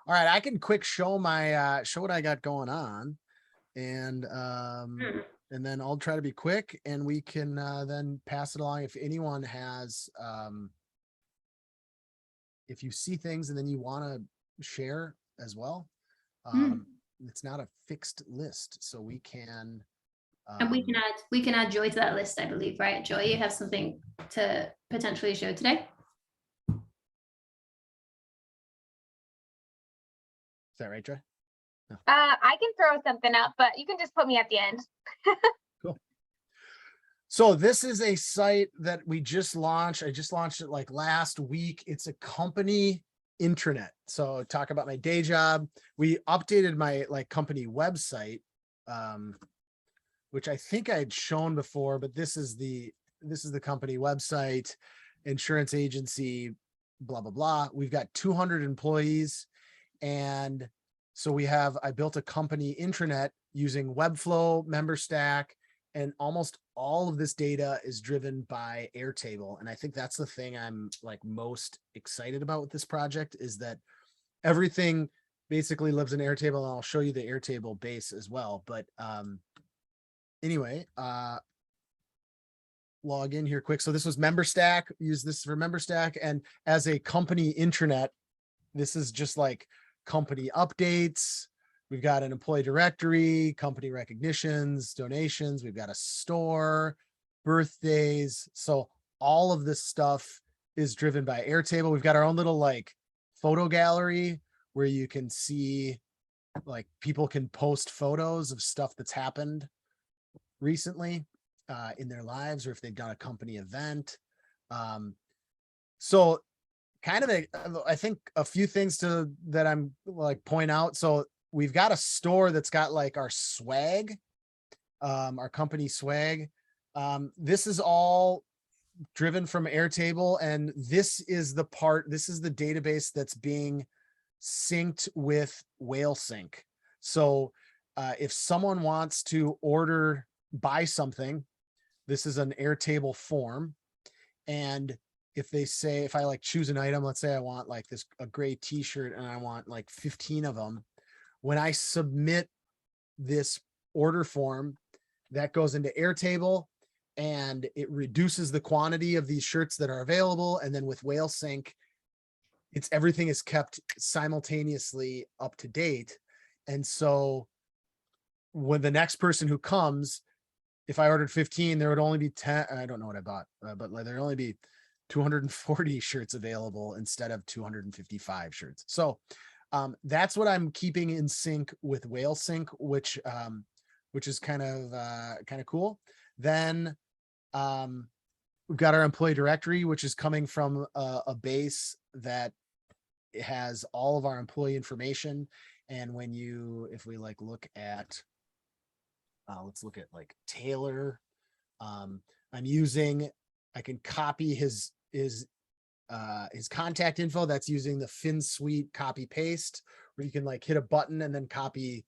All right, I can quick show my show what I got going on, and and then I'll try to be quick, and we can then pass it along if anyone has if you see things and then you want to share as well. It's not a fixed list, so we can And we can add Joy to that list, I believe, right? Joy, you have something to potentially show today? Is that right, Joy? No. I can throw something up, but you can just put me at the end. Cool. So this is a site that we just launched. I just launched it like last week. It's a company intranet. So talk about my day job. We updated my like company website, which I think I had shown before, but this is the company website, insurance agency, blah, blah, blah. We've got 200 employees. And so I built a company intranet using Webflow, MemberStack, and almost all of this data is driven by Airtable. And I think that's the thing I'm like most excited about with this project, is that everything basically lives in Airtable, and I'll show you the Airtable base as well. But anyway, log in here quick. So this was MemberStack, use this for MemberStack. And as a company intranet, this is just like company updates. We've got an employee directory, company recognitions, donations. We've got a store, birthdays. So all of this stuff is driven by Airtable. We've got our own little like photo gallery where you can see like people can post photos of stuff that's happened recently in their lives, or if they've done a company event. So kind of I think a few things that I'm like point out. So we've got a store that's got like our swag, our company swag. This is all driven from Airtable, and this is the database that's being synced with Whalesync. So if someone wants to buy something, this is an Airtable form. And if I like choose an item, let's say I want like a gray t-shirt and I want like 15 of them. When I submit this order form, that goes into Airtable and it reduces the quantity of these shirts that are available. And then with Whalesync, everything is kept simultaneously up to date. And so when the next person who comes, if I ordered 15, there would only be 10. I don't know what I bought, but like there'd only be 240 shirts available instead of 255 shirts. So that's what I'm keeping in sync with Whalesync, which is kind of cool. Then we've got our employee directory, which is coming from a base that has all of our employee information. And if we like look at, let's look at like Taylor, I can copy his contact info. That's using the FinSuite copy paste, where you can like hit a button and then copy,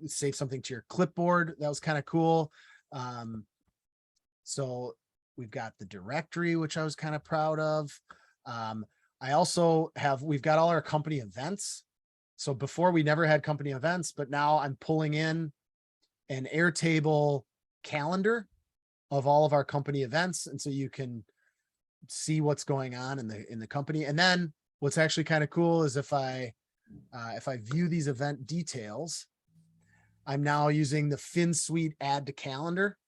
save something to your clipboard. That was kind of cool. So we've got the directory, which I was kind of proud of. We've got all our company events. So before we never had company events, but now I'm pulling in an Airtable calendar of all of our company events. And so you can see what's going on in the company. And then what's actually kind of cool is if I view these event details, I'm now using the FinSuite add to calendar.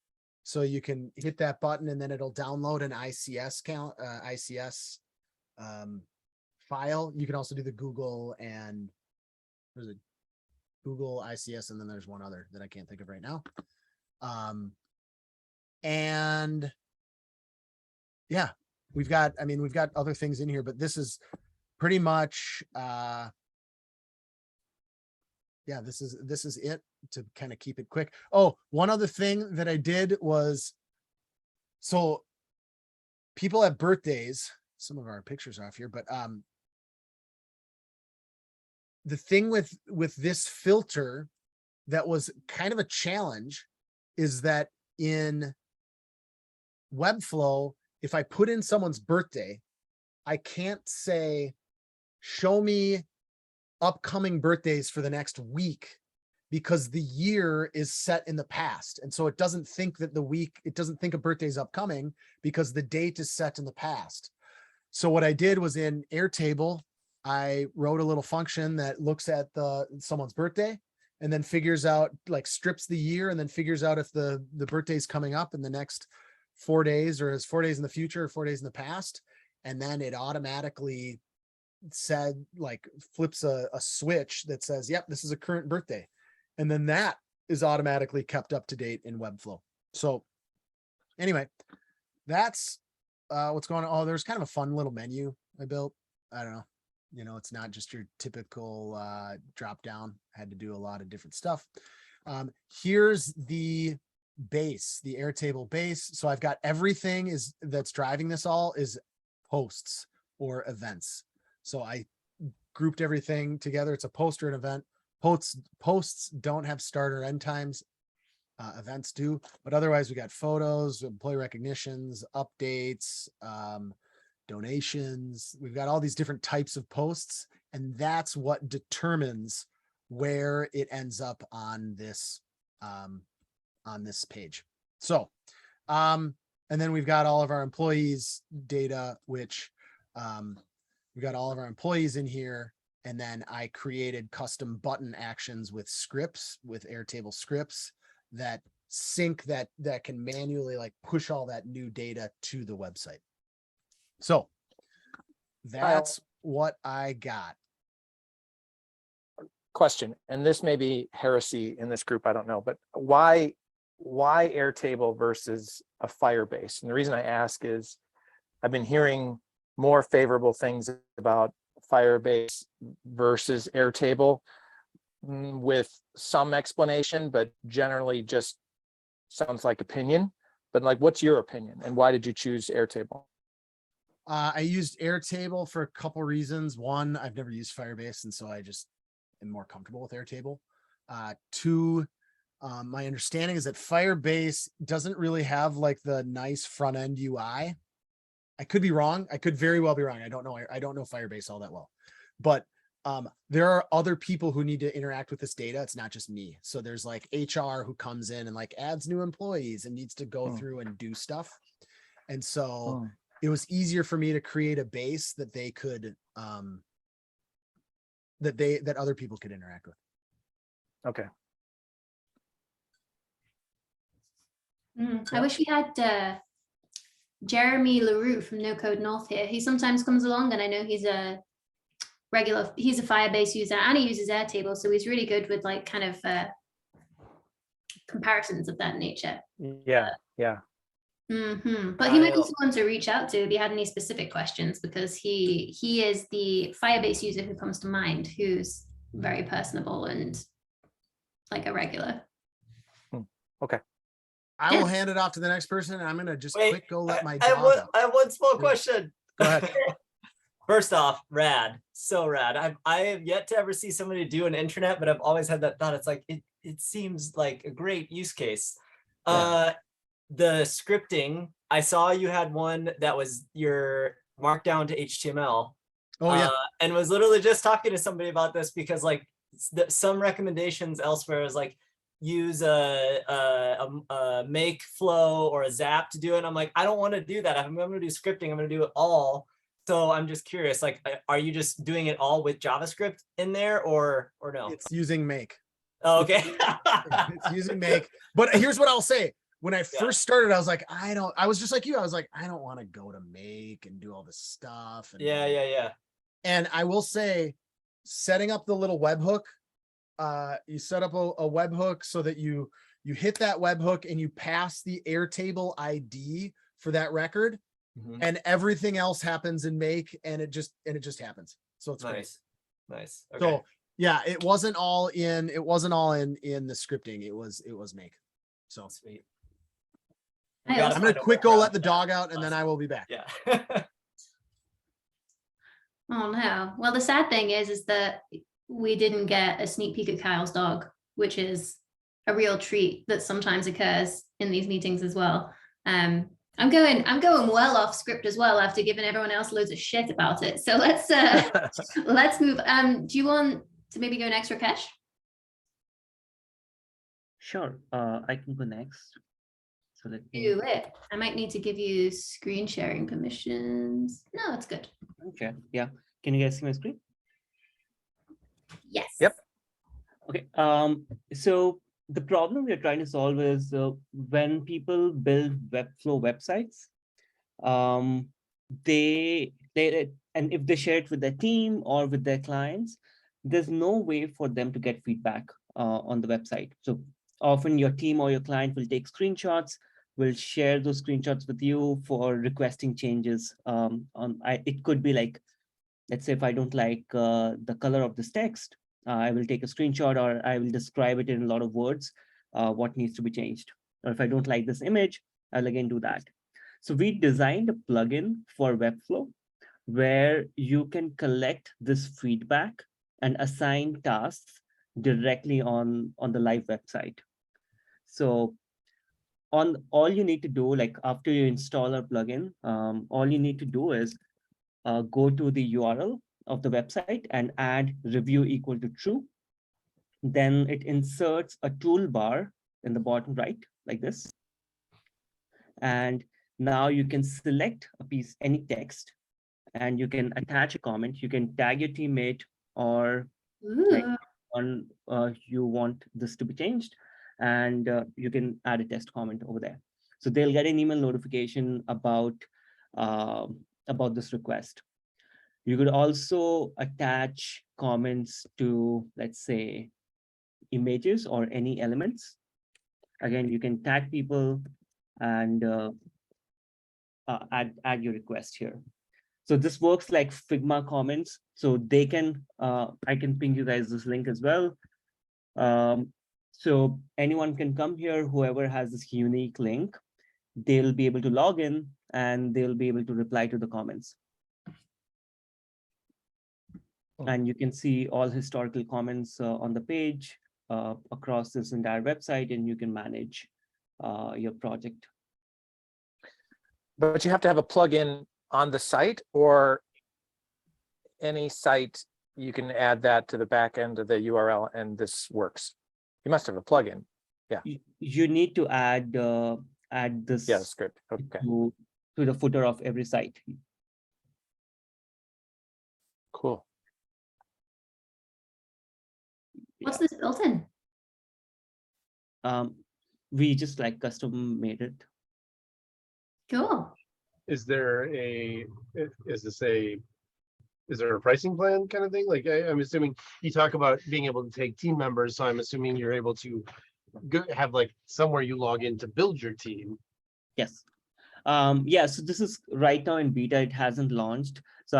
So you can hit that button and then it'll download an ICS file. You can also do the Google and there's a Google ICS, and then there's one other that I can't think of right now. And yeah, we've got other things in here, but this is pretty much, this is it to kind of keep it quick. Oh, one other thing that I did was, so people have birthdays. Some of our pictures are off here, but the thing with this filter that was kind of a challenge is that in Webflow, if I put in someone's birthday, I can't say, show me upcoming birthdays for the next week because the year is set in the past. And so it doesn't think that it doesn't think a birthday is upcoming because the date is set in the past. So what I did was in Airtable, I wrote a little function that looks at someone's birthday and then figures out, like, strips the year and then figures out if the birthday is coming up in the next 4 days, or is 4 days in the future or 4 days in the past. And then it automatically flips a switch that says, yep, this is a current birthday. And then that is automatically kept up to date in Webflow. So anyway, that's what's going on. Oh, there's kind of a fun little menu I built. I don't know. It's not just your typical drop down. I had to do a lot of different stuff. Here's the base, the Airtable base. So I've got everything that's driving this all is posts or events. So I grouped everything together. It's a post or an event. Posts don't have start or end times. Events do, but otherwise we got photos, employee recognitions, updates, donations. We've got all these different types of posts, and that's what determines where it ends up on this page. So, and then we've got all of our employees data, which we've got all of our employees in here. And then I created custom button actions with scripts, with Airtable scripts that sync that can manually push all that new data to the website. So that's what I got. Question, and this may be heresy in this group, I don't know, but why Airtable versus a Firebase? And the reason I ask is I've been hearing more favorable things about Firebase versus Airtable with some explanation, but generally just sounds like opinion. But what's your opinion, and why did you choose Airtable? I used Airtable for a couple reasons. One, I've never used Firebase, and so I just am more comfortable with Airtable. Two, my understanding is that Firebase doesn't really have the nice front end UI. I could be wrong. I could very well be wrong. I don't know. I don't know Firebase all that well, but there are other people who need to interact with this data. It's not just me. So there's HR who comes in and adds new employees and needs to go through and do stuff. And so it was easier for me to create a base that they could, that other people could interact with. Okay. I wish we had Jeremy LaRue from No Code North here. He sometimes comes along, and I know he's a Firebase user and he uses Airtable, so he's really good with comparisons of that nature. Yeah. But he might be someone to reach out to if you had any specific questions, because he is the Firebase user who comes to mind, who's very personable and a regular. Okay. I will hand it off to the next person, and I'm gonna just go let my I dog out. have one small question. Go ahead. First off, rad, so rad. I have yet to ever see somebody do an intranet, but I've always had that thought. It's it seems like a great use case. Yeah. The scripting, I saw you had one that was your markdown to HTML. Oh yeah. And was literally just talking to somebody about this, because some recommendations elsewhere is use a make flow or a zap to do it. And I'm like, I don't want to do that. If I'm going to do scripting, I'm going to do it all. So I'm just curious, are you just doing it all with JavaScript in there, or no? It's using make. Oh, okay. It's using make. But here's what I'll say. When I first started, I was I was just like you. I was like, I don't want to go to make and do all this stuff. And Yeah. And I will say, setting up the little webhook, you set up a webhook so that you hit that webhook and you pass the Airtable ID for that record, and everything else happens in make, and it just happens. So it's nice. Nice. Okay. So yeah, it wasn't all in the scripting. It was make. So Sweet. I'm gonna go let the dog out, and then I will be back. Yeah. Oh no. Well, the sad thing is that we didn't get a sneak peek at Kyle's dog, which is a real treat that sometimes occurs in these meetings as well. I'm going well off script as well after giving everyone else loads of shit about it. So let's move. Do you want to maybe go next, Rakesh? Sure, I can go next. So let me. Do it. I might need to give you screen sharing permissions. No, it's good. Okay, yeah. Can you guys see my screen? Yes. Yep. Okay. So the problem we're trying to solve is when people build Webflow websites, they and if they share it with their team or with their clients, there's no way for them to get feedback on the website. So often your team or your client will take screenshots, will share those screenshots with you for requesting changes. It could be like, let's say if I don't like the color of this text, I will take a screenshot or I will describe it in a lot of words, what needs to be changed. Or if I don't like this image, I'll again do that. So we designed a plugin for Webflow where you can collect this feedback and assign tasks directly on the live website. So all you need to do, like after you install our plugin, all you need to do is go to the URL of the website and add review equal to true. Then it inserts a toolbar in the bottom right, like this. And now you can select a piece, any text, and you can attach a comment. You can tag your teammate or like you want this to be changed, and you can add a test comment over there. So they'll get an email notification about this request. You could also attach comments to, let's say, images or any elements. Again, you can tag people and add your request here. So this works like Figma comments. So they can, I can ping you guys this link as well. So anyone can come here, whoever has this unique link, they'll be able to log in and they'll be able to reply to the comments. And you can see all historical comments on the page across this entire website, and you can manage your project. But you have to have a plugin on the site, or any site you can add that to the back end of the URL and this works. You must have a plugin. Yeah. You need to add this script. Okay. to the footer of every site. Cool. What's this built in? We just like custom made it. Cool. Is there a pricing plan kind of thing? Like I'm assuming you talk about being able to take team members, so I'm assuming you're able to have like somewhere you log in to build your team. Yes. Yeah, so this is right now in beta, it hasn't launched. So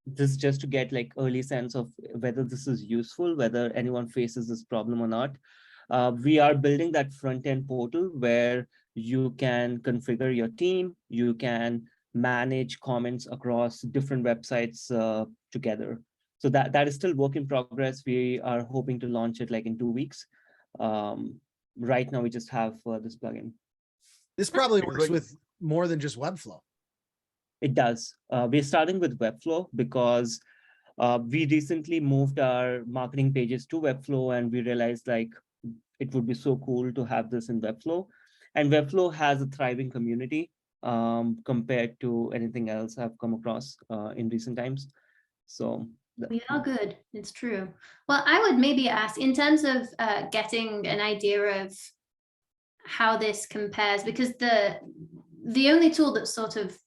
this is just to get like early sense of whether this is useful, whether anyone faces this problem or not. We are building that front-end portal where you can configure your team, you can manage comments across different websites together. So that is still work in progress. We are hoping to launch it like in 2 weeks. Right now, we just have this plugin. This probably works with more than just Webflow. It does. We're starting with Webflow because we recently moved our marketing pages to Webflow, and we realized like it would be so cool to have this in Webflow. And Webflow has a thriving community compared to anything else I've come across in recent times. So we are good. It's true. Well, I would maybe ask in terms of getting an idea of how this compares, because the only tool that sort of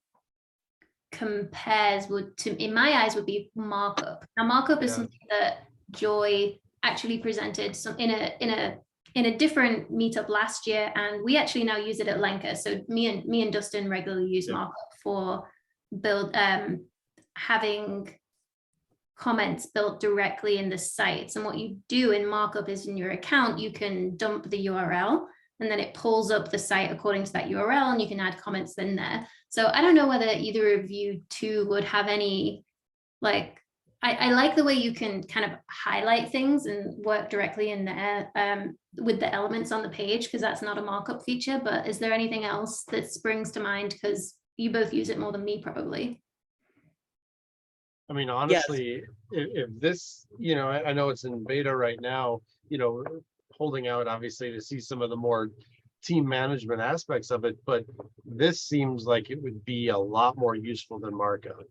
compares in my eyes would be markup. Now markup is something that Joy actually presented in a different meetup last year, and we actually now use it at Lenker. So me and Dustin regularly use markup for having comments built directly in the sites. And what you do in markup is in your account, you can dump the URL and then it pulls up the site according to that URL, and you can add comments in there. So I don't know whether either of you two would have any like I like the way you can kind of highlight things and work directly in there with the elements on the page, because that's not a markup feature. But is there anything else that springs to mind? Because you both use it more than me, probably. I mean, honestly, if this, I know it's in beta right now, holding out obviously to see some of the more team management aspects of it, but this seems like it would be a lot more useful than markup.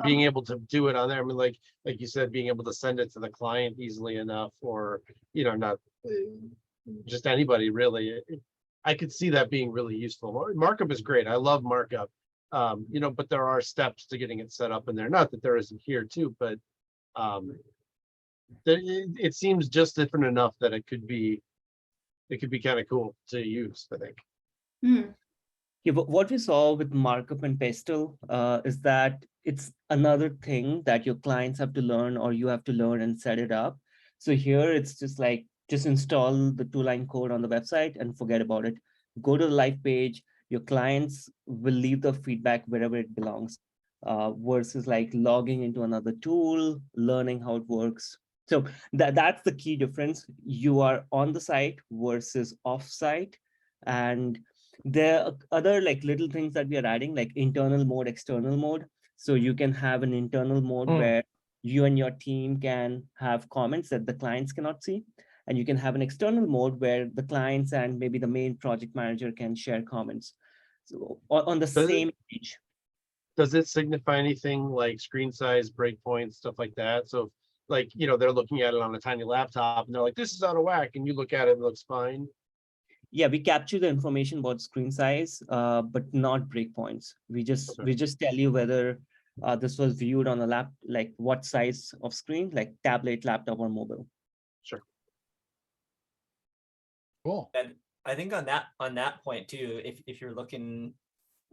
Being able to do it on there. I mean, like you said, being able to send it to the client easily enough, or, not just anybody really. I could see that being really useful. Markup is great. I love markup. But there are steps to getting it set up in there. Not that there isn't here too, but it seems just different enough that it could be kind of cool to use, I think. Yeah, but what we saw with markup and pastel is that it's another thing that your clients have to learn, or you have to learn and set it up. So here it's just install the 2-line code on the website and forget about it. Go to the live page. Your clients will leave the feedback wherever it belongs, versus like logging into another tool, learning how it works. So that's the key difference. You are on the site versus off site. And there are other like little things that we are adding, like internal mode, external mode. So you can have an internal mode where you and your team can have comments that the clients cannot see. And you can have an external mode where the clients and maybe the main project manager can share comments. So on the same page. Does it signify anything like screen size, breakpoints, stuff like that? So like, they're looking at it on a tiny laptop and they're like, this is out of whack. And you look at it and it looks fine. Yeah, we capture the information about screen size, but not breakpoints. We just tell you whether this was viewed on a like what size of screen, like tablet, laptop, or mobile. Sure. Cool. And I think on that point too, if you're looking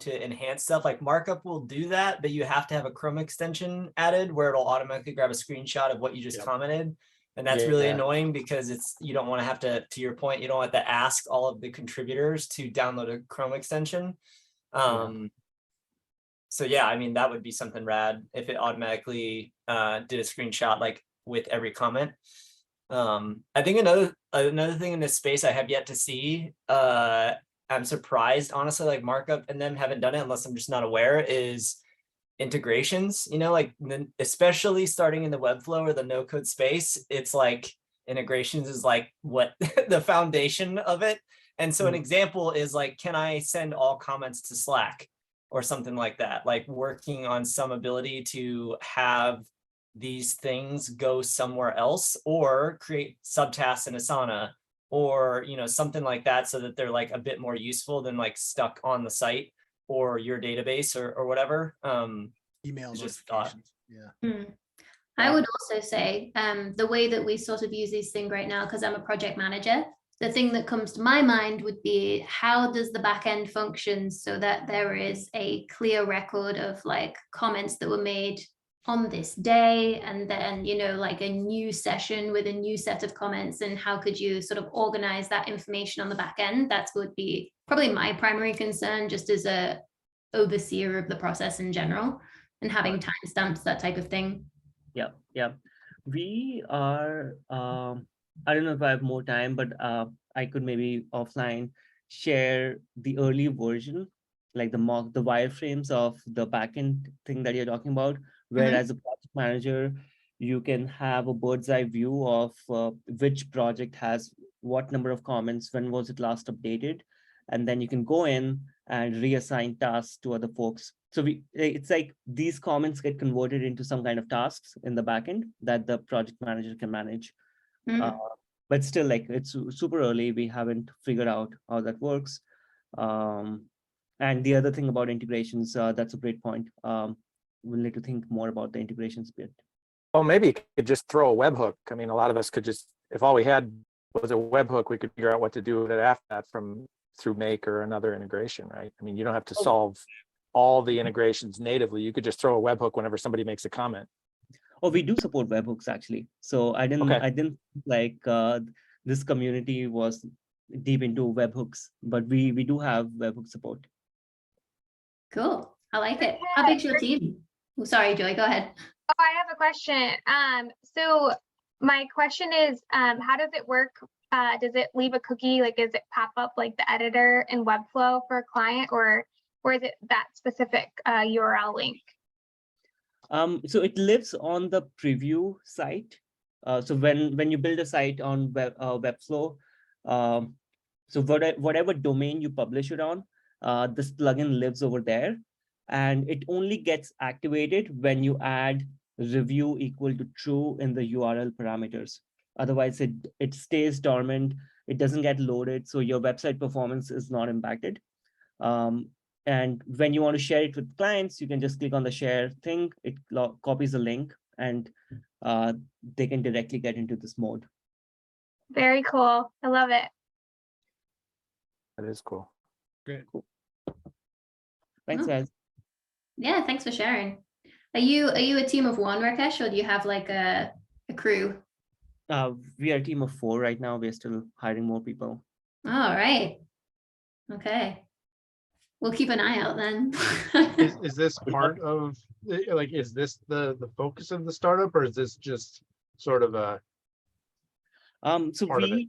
to enhance stuff, like markup will do that, but you have to have a Chrome extension added where it'll automatically grab a screenshot of what you just commented. And that's really annoying because you don't want to have to your point, you don't have to ask all of the contributors to download a Chrome extension. So yeah, I mean, that would be something rad if it automatically did a screenshot like with every comment. I think another thing in this space I have yet to see, I'm surprised, honestly, like markup and them haven't done it unless I'm just not aware, is integrations, like especially starting in the Webflow or the no-code space, it's like integrations is like what the foundation of it. And so an example is like, can I send all comments to Slack or something like that? Like working on some ability to have these things go somewhere else or create subtasks in Asana or, something like that so that they're like a bit more useful than like stuck on the site or your database or whatever. Emails, just notifications. Yeah. I would also say the way that we sort of use these things right now, because I'm a project manager, the thing that comes to my mind would be how does the back end function so that there is a clear record of like comments that were made on this day, and then, like a new session with a new set of comments, and how could you sort of organize that information on the back end? That would be probably my primary concern, just as a overseer of the process in general, and having timestamps, that type of thing. Yeah. We are, I don't know if I have more time, but I could maybe offline share the early version, like the wireframes of the backend thing that you're talking about, where as a project manager, you can have a bird's eye view of which project has what number of comments, when was it last updated, and then you can go in and reassign tasks to other folks. So it's like these comments get converted into some kind of tasks in the backend that the project manager can manage. But still, like, it's super early. We haven't figured out how that works. And the other thing about integrations, that's a great point. We'll need to think more about the integrations bit. Oh, maybe you could just throw a webhook. I mean, a lot of us could just, if all we had was a webhook, we could figure out what to do with it after that through Make or another integration, right? I mean, you don't have to solve all the integrations natively. You could just throw a webhook whenever somebody makes a comment. Oh, we do support webhooks actually. So I didn't like this community was deep into webhooks, but we do have webhook support. Cool. I like it. How big's your team? Oh, sorry, Joy, go ahead. Oh, I have a question. So my question is, how does it work? Does it leave a cookie? Like, does it pop up like the editor in Webflow for a client, or is it that specific URL link? So it lives on the preview site. So when you build a site on Webflow, so whatever domain you publish it on, this plugin lives over there, and it only gets activated when you add review equal to true in the URL parameters. Otherwise, it stays dormant. It doesn't get loaded, so your website performance is not impacted. And when you want to share it with clients, you can just click on the share thing. It copies the link, and they can directly get into this mode. Very cool. I love it. That is cool. Great. Thanks, Oh. guys. Yeah, thanks for sharing. Are you a team of one, Rakesh, or do you have like a crew? We are a team of 4 right now. We're still hiring more people. All right. Okay. We'll keep an eye out then. Is this part of, like, is this the focus of the startup, or is this just sort of a So part of it?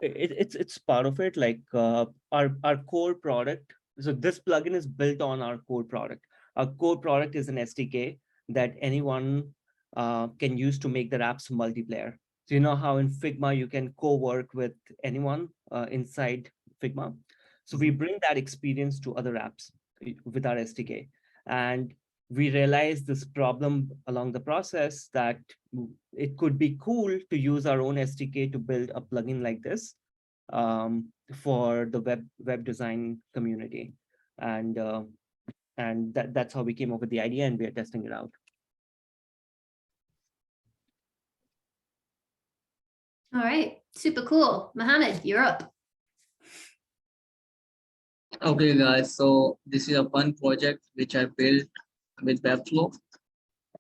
it's part of it. Like our core product. So this plugin is built on our core product. Our core product is an SDK that anyone can use to make their apps multiplayer. So you know how in Figma you can co-work with anyone inside Figma. So we bring that experience to other apps with our SDK. And we realized this problem along the process that it could be cool to use our own SDK to build a plugin like this for the web design community. And that's how we came up with the idea, and we are testing it out. All right, super cool. Mohammed, you're up. Okay, guys, so this is a fun project which I built with Webflow,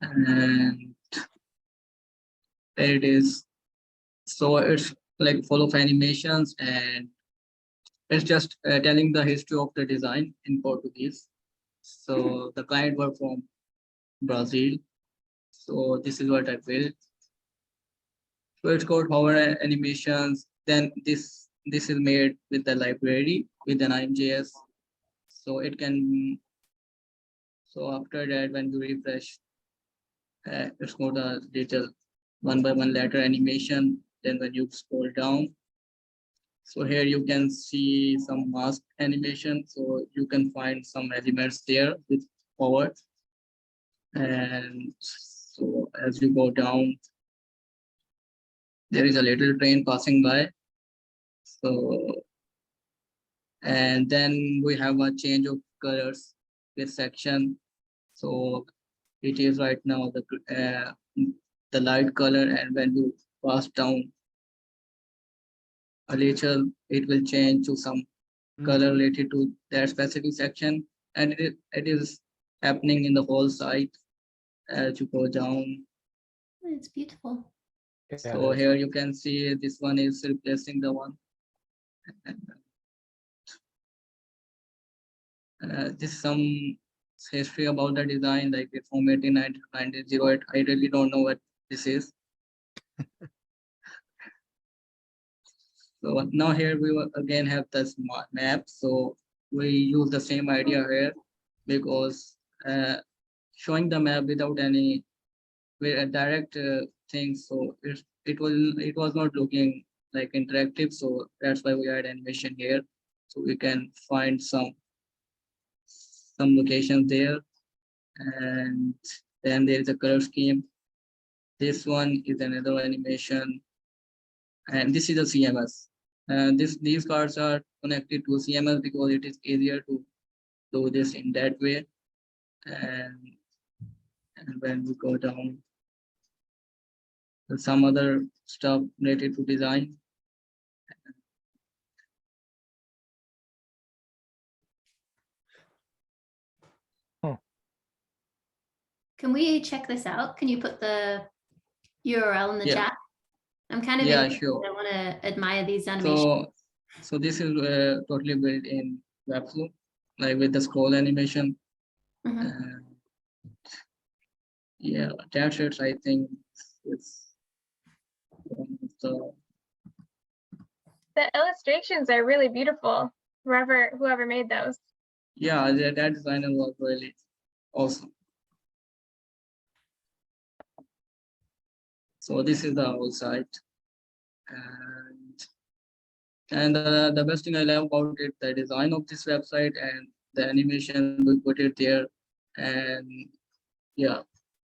and there it is. So it's like full of animations, and it's just telling the history of the design in Portuguese. So the client were from Brazil. So this is what I built. So it's called hover animations. Then this is made with the library with an IMJS. So it can. So after that, when you refresh, it's got the detail 1-by-1 letter animation. Then when you scroll down, so here you can see some mask animation. So you can find some elements there with forward. And so as you go down, there is a little train passing by. So, and then we have a change of colors with section. So it is right now the light color, and when you pass down a little, it will change to some color related to that specific section, and it is happening in the whole site as you go down. It's beautiful. So here you can see this one is replacing the one. This is some history about the design, like it's from 1890. I really don't know what this is. So now here we will again have this map. So we use the same idea here, because showing the map without any direct things, so it was not looking like interactive. So that's why we add animation here, so we can find some locations there. And then there is a color scheme. This one is another animation, and this is a CMS. And these cards are connected to CMS because it is easier to do this in that way. And when we go down, some other stuff related to design. Can we check this out? Can you put the URL in the chat? I'm kind of Sure. I want to admire these animations. So this is totally built in Webflow, like with the scroll animation. Yeah, that's it. I think it's one of the The illustrations are really beautiful. Whoever made those. yeah, that designer was really awesome. So this is the whole site, and the best thing I love about it, the design of this website and the animation we put it there, and yeah.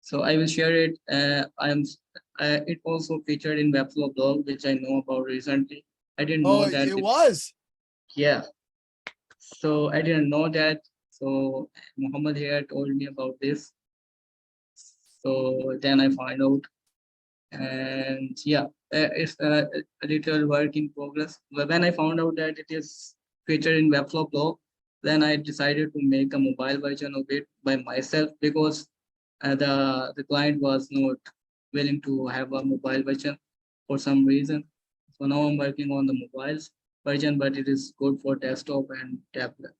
So I will share it. It also featured in Webflow blog, which I know about recently. I didn't know that. It was. Yeah. So I didn't know that. So Muhammad here told me about this. So then I find out, and yeah, it's a little work in progress. But when I found out that it is featured in Webflow blog, then I decided to make a mobile version of it by myself, because the client was not willing to have a mobile version for some reason. So now I'm working on the mobiles version, but it is good for desktop and tablet.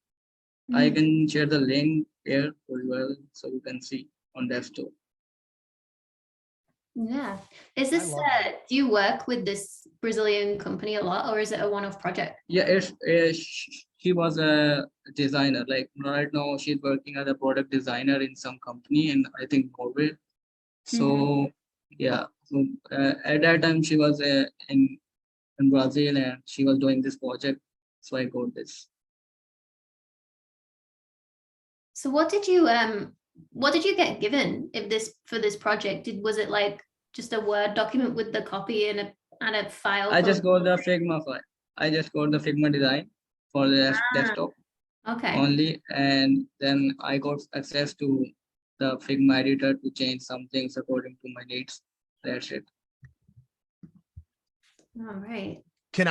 I can share the link here for you all, so you can see on desktop. Yeah. Is this, love do you work with this Brazilian company a lot, or is it a one-off project? Yeah, she was a designer. Like right now, she's working as a product designer in some company in, I think, Norway. So yeah, so at that time she was in Brazil, and she was doing this project. So I got this. So what did you get given for this project? Was it like just a Word document with the copy and a file? I just got the Figma file. I just got the Figma design for the desktop Okay. only, and then I got access to the Figma editor to change some things according to my needs. That's it. All right. Can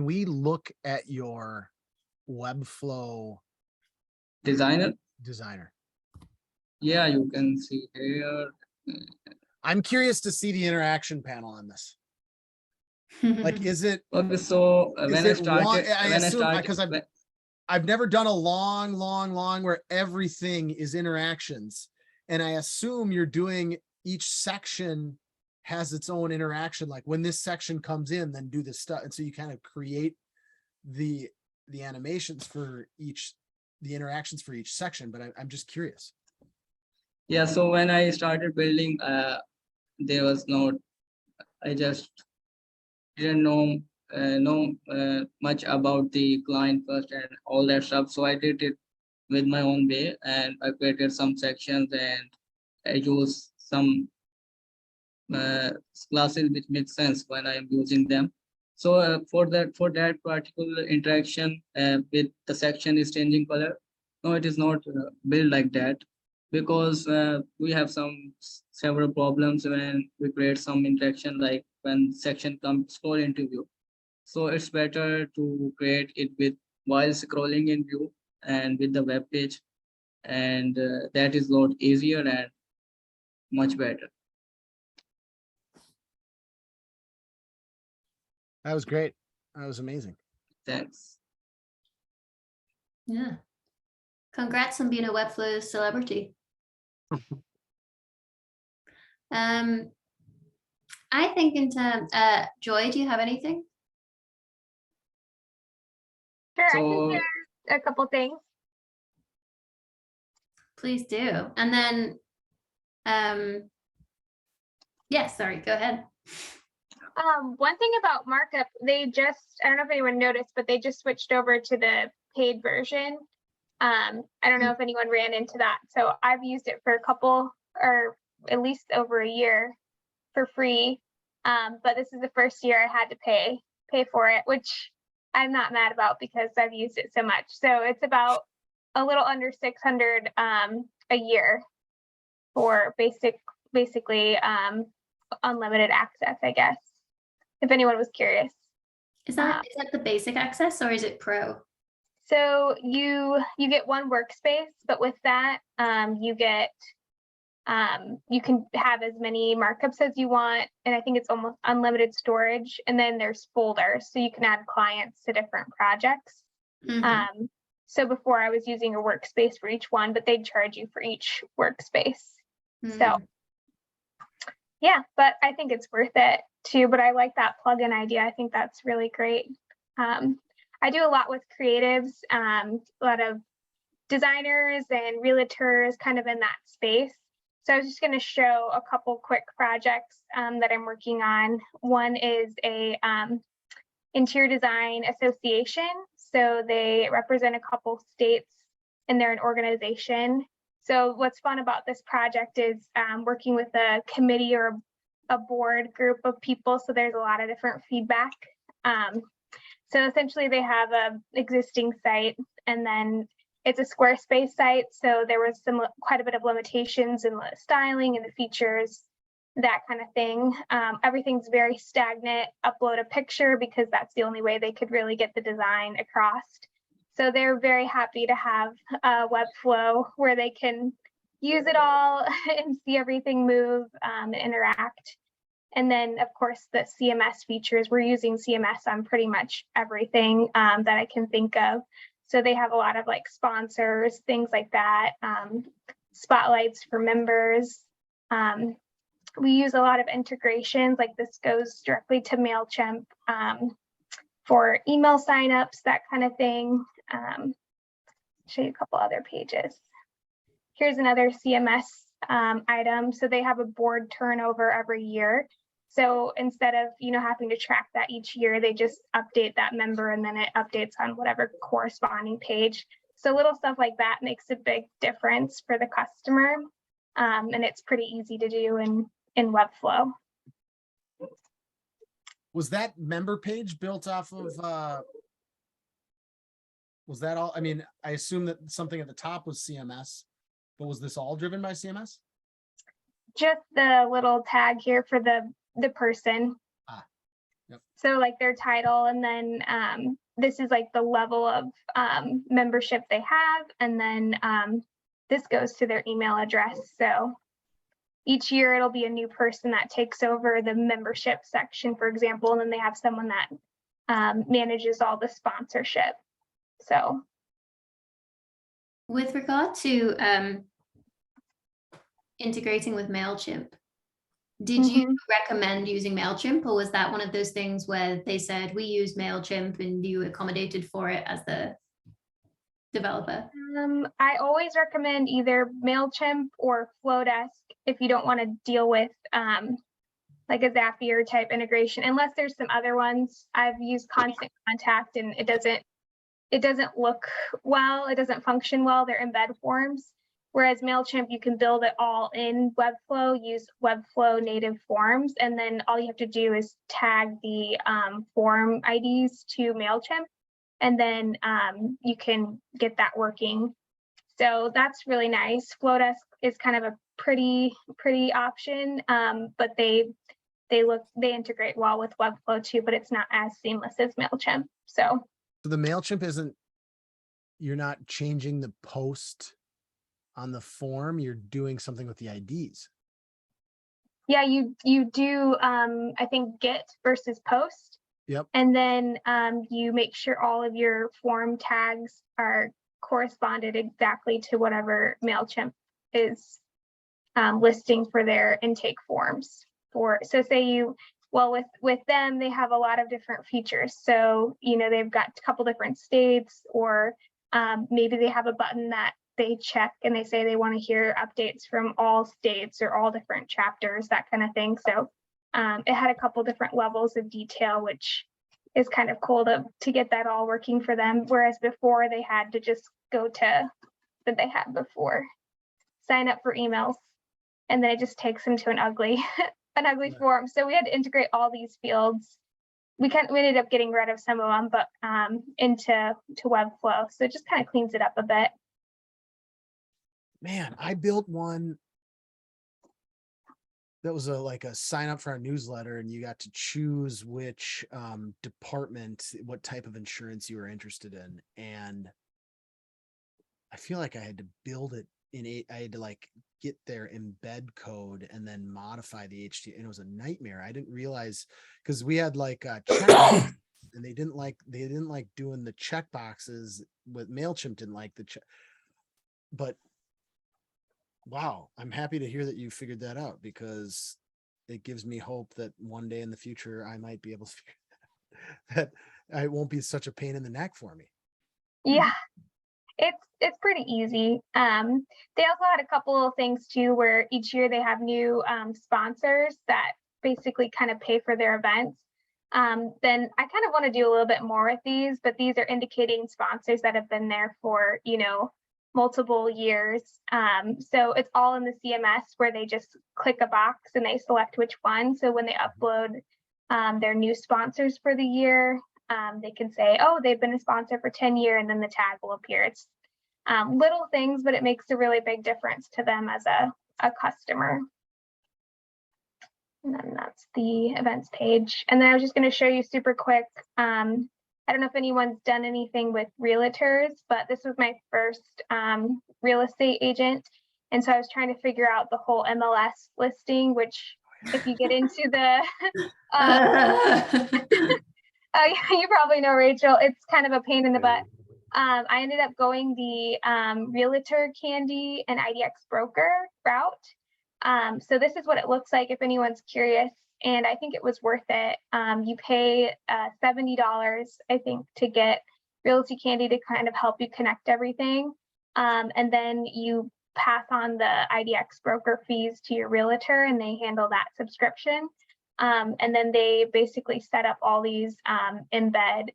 we look at your Webflow Designer? Yeah, you can see here. I'm curious to see the interaction panel on this. Like, is it? Okay, so when I started, because I've never done a long where everything is interactions, and I assume you're doing each section has its own interaction. Like when this section comes in, then do this stuff, and so you kind of create the animations for the interactions for each section. But I'm just curious. Yeah, so when I started building, there was I just didn't know much about the client first and all that stuff. So I did it with my own way, and I created some sections, and I used some classes which make sense when I am using them. So for that particular interaction with the section is changing color. No, it is not built like that, because we have several problems when we create some interaction, like when section comes scroll into view. So it's better to create it while scrolling in view and with the web page, and that is a lot easier and much better. That was great. That was amazing. Thanks. Yeah. Congrats on being a Webflow celebrity. I think in terms, Joy, do you have anything? Sure, I So- can share a couple things. Please do. And then, yeah, sorry, go ahead. One thing about markup, I don't know if anyone noticed, but they just switched over to the paid version. I don't know if anyone ran into that. So I've used it for a couple, or at least over a year for free. But this is the first year I had to pay for it, which I'm not mad about because I've used it so much. So it's about a little under 600 a year for basically unlimited access, I guess, if anyone was curious. Is that the basic access, or is it pro? So you get one workspace, but with that, you can have as many markups as you want, and I think it's almost unlimited storage. And then there's folders, so you can add clients to different projects. So before I was using a workspace for each one, but they'd charge you for each workspace. So yeah, but I think it's worth it too. But I like that plugin idea. I think that's really great. I do a lot with creatives, a lot of designers and realtors kind of in that space. So I was just going to show a couple quick projects that I'm working on. One is a interior design association. So they represent a couple states and they're an organization. So what's fun about this project is working with a committee or a board group of people. So there's a lot of different feedback. So essentially they have a existing site and then it's a Squarespace site. So there was quite a bit of limitations in the styling and the features, that kind of thing. Everything's very stagnant. Upload a picture because that's the only way they could really get the design across. So they're very happy to have Webflow where they can use it all and see everything move and interact. And then, of course, the CMS features. We're using CMS on pretty much everything that I can think of. So they have a lot of like sponsors, things like that, spotlights for members. We use a lot of integrations, like this goes directly to MailChimp for email signups, that kind of thing. Show you a couple other pages. Here's another CMS item. So they have a board turnover every year. So instead of having to track that each year, they just update that member and then it updates on whatever corresponding page. So little stuff like that makes a big difference for the customer. And it's pretty easy to do in Webflow. Was that member page built off of, was that all? I mean, I assume that something at the top was CMS, but was this all driven by CMS? Just the little tag here for the person. Yep. So like their title, and then this is like the level of membership they have, and then this goes to their email address. So each year it'll be a new person that takes over the membership section, for example, and then they have someone that manages all the sponsorship. So with regard to integrating with MailChimp, did you recommend using MailChimp, or was that one of those things where they said we use MailChimp and you accommodated for it as the developer? I always recommend either MailChimp or Flowdesk if you don't want to deal with like a Zapier type integration, unless there's some other ones. I've used Constant Contact and it doesn't look well, it doesn't function well. They're embed forms. Whereas MailChimp, you can build it all in Webflow, use Webflow native forms, and then all you have to do is tag the form IDs to MailChimp, and then you can get that working. So that's really nice. Flowdesk is kind of a pretty option, but they integrate well with Webflow too, but it's not as seamless as MailChimp. So the MailChimp isn't, you're not changing the post on the form, you're doing something with the IDs. Yeah, you do, I think, get versus post. Yep. And then you make sure all of your form tags are corresponded exactly to whatever MailChimp is listing for their intake forms. So say with them, they have a lot of different features. So, they've got a couple different states, or maybe they have a button that they check and they say they want to hear updates from all states or all different chapters, that kind of thing. So it had a couple different levels of detail, which is kind of cool to get that all working for them. Whereas before they had to just go to what they had before, sign up for emails, and then it just takes them to an ugly form. So we had to integrate all these fields. We ended up getting rid of some of them, but into Webflow. So it just kind of cleans it up a bit. Man, I built one that was like a sign up for our newsletter, and you got to choose which department, what type of insurance you were interested in. And I feel like I had to build it I had to like get their embed code and then modify the HTML. And it was a nightmare. I didn't realize, because we had like and they didn't like doing the check boxes with MailChimp didn't like the check. But wow, I'm happy to hear that you figured that out, because it gives me hope that one day in the future I might be able to figure that it won't be such a pain in the neck for me. Yeah, it's pretty easy. They also had a couple of things too, where each year they have new sponsors that basically kind of pay for their events. Then I kind of want to do a little bit more with these, but these are indicating sponsors that have been there for, multiple years. So it's all in the CMS where they just click a box and they select which one. So when they upload their new sponsors for the year, they can say, oh, they've been a sponsor for 10 years, and then the tag will appear. It's little things, but it makes a really big difference to them as a customer. And then that's the events page. And then I was just going to show you super quick. I don't know if anyone's done anything with realtors, but this was my first real estate agent. And so I was trying to figure out the whole MLS listing, which if you get into the, you probably know, Rachel, it's kind of a pain in the butt. I ended up going the Realtor Candy and IDX Broker route. So this is what it looks like if anyone's curious. And I think it was worth it. You pay $70, I think, to get Realty Candy to kind of help you connect everything. And then you pass on the IDX broker fees to your realtor, and they handle that subscription. And then they basically set up all these embed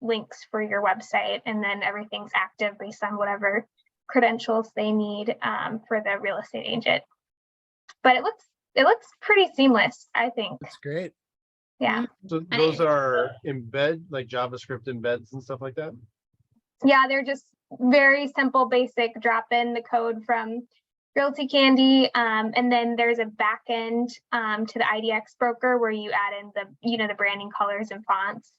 links for your website, and then everything's active based on whatever credentials they need for the real estate agent. But it looks pretty seamless, I think. That's great. Yeah. So those are embed, like JavaScript embeds and stuff like that? Yeah, they're just very simple, basic, drop in the code from Realty Candy. And then there's a back end to the IDX broker where you add in the, the branding colors and fonts.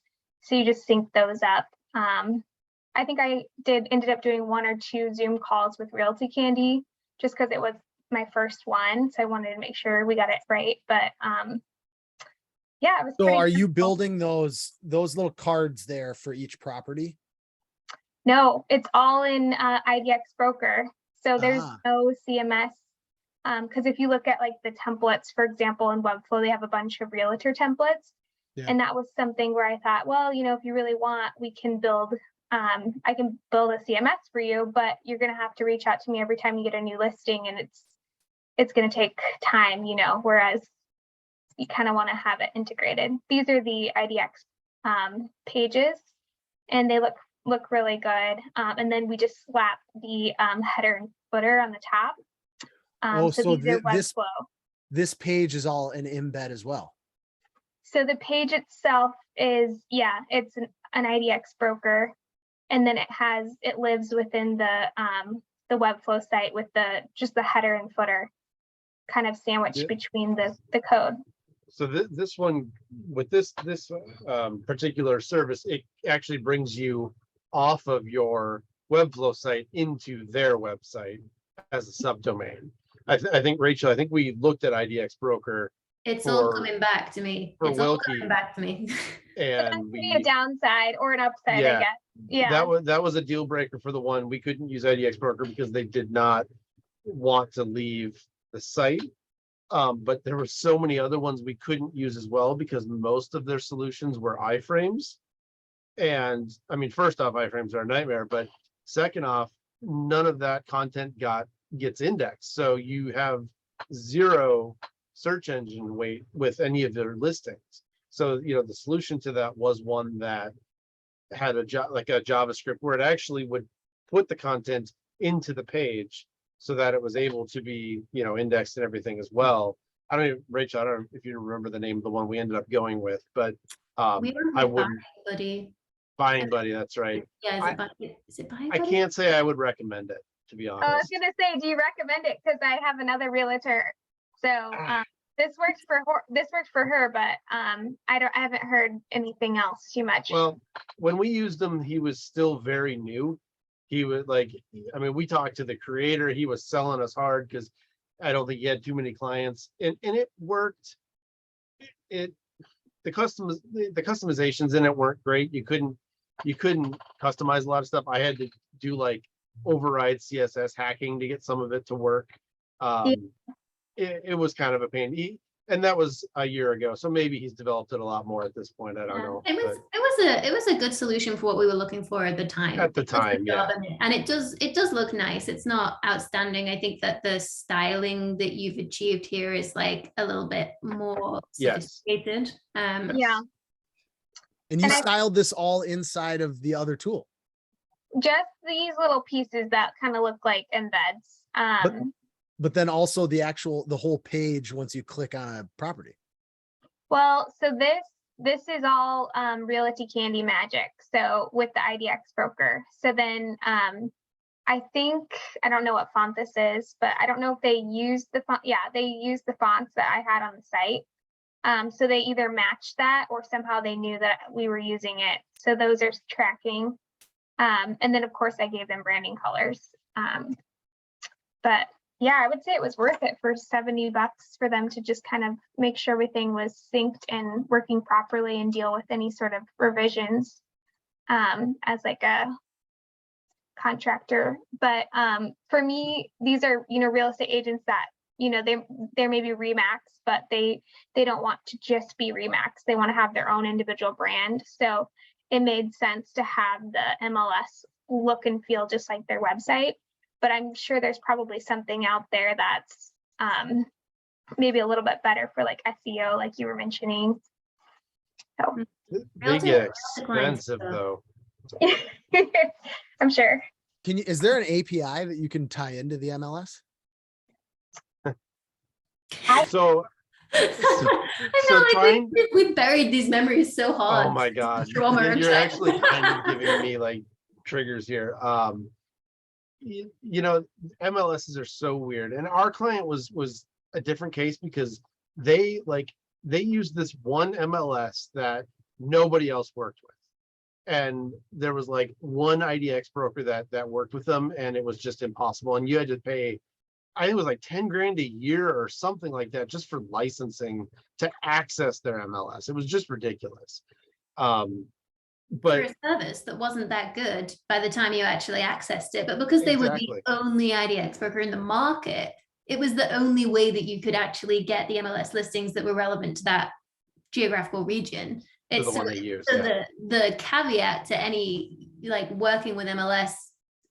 So you just sync those up. I think I ended up doing 1 or 2 Zoom calls with Realty Candy just because it was my first one. So I wanted to make sure we got it right. But yeah, it was. So are you simple. building those little cards there for each property? No, it's all in IDX Broker. So there's no CMS. Because if you look at like the templates, for example, in Webflow, they have a bunch of realtor templates. Yeah. And that was something where I thought, well, if you really want, we can build, I can build a CMS for you, but you're going to have to reach out to me every time you get a new listing, and it's going to take time, whereas you kind of want to have it integrated. These are the IDX pages, and they look really good. And then we just slap the header and footer on the top. So this page is all an embed as well. So the page itself is, it's an IDX broker, and then it lives within the Webflow site with just the header and footer kind of sandwiched between the code. So this one with this particular service, it actually brings you off of your Webflow site into their website as a subdomain. I think, Rachel, we looked at IDX Broker. It's all coming back to me. It's all coming back to me. And a downside or an upside, I guess. Yeah. That was a deal breaker for the one. We couldn't use IDX Broker because they did not want to leave the site. But there were so many other ones we couldn't use as well because most of their solutions were iframes. And I mean, first off, iframes are a nightmare, but second off, none of that content gets indexed. So you have 0 search engine weight with any of their listings. So, the solution to that was one that had a JavaScript where it actually would put the content into the page so that it was able to be, indexed and everything as well. Rachel, I don't know if you remember the name of the one we ended up going with, but I wouldn't. Buying Buddy, that's right. Yeah, is it Buying Buddy? I can't say I would recommend it, to be honest. I was gonna say, do you recommend it? Because I have another realtor. So this works for her, but I haven't heard anything else too much. Well, when we used him, he was still very new. He was we talked to the creator. He was selling us hard because I don't think he had too many clients, and it worked. the customizations in it weren't great. You couldn't customize a lot of stuff. I had to do like override CSS hacking to get some of it to work. It was kind of a pain. And that was a year ago, so maybe he's developed it a lot more at this point. I don't know. It was a good solution for what we were looking for at the time. At the time, yeah. And it does look nice. It's not outstanding. I think that the styling that you've achieved here is like a little bit more sophisticated. Yeah. And you styled this all inside of the other tool. Just these little pieces that kind of look like embeds. But then also the whole page once you click on a property. Well, so this is all Realty Candy magic. So with the IDX Broker. So then I think, I don't know what font this is, but I don't know if they use the font. Yeah, they use the fonts that I had on the site. So they either matched that or somehow they knew that we were using it. So those are tracking. And then of course I gave them branding colors. But yeah, I would say it was worth it for $70 for them to just kind of make sure everything was synced and working properly and deal with any sort of revisions as like a contractor. But for me, these are, real estate agents that, they're maybe Remax, but they don't want to just be Remax. They want to have their own individual brand. So it made sense to have the MLS look and feel just like their website. But I'm sure there's probably something out there that's maybe a little bit better for like SEO, like you were mentioning. So they get expensive though. I'm sure. Is there an API that you can tie into the MLS? So we buried these memories so hard. Oh my God. Trauma You're actually kind of giving me like triggers here. MLSs are so weird, and our client was a different case because they used this one MLS that nobody else worked with, and there was like one IDX broker that worked with them, and it was just impossible. And you had to pay, I think it was like 10 grand a year or something like that just for licensing to access their MLS. It was just ridiculous. But for a service that wasn't that good by the time you actually accessed it, but because they were the only IDX broker in the market, it was the only way that you could actually get the MLS listings that were relevant to that geographical region. It's the one they use. So the caveat to any like working with MLSs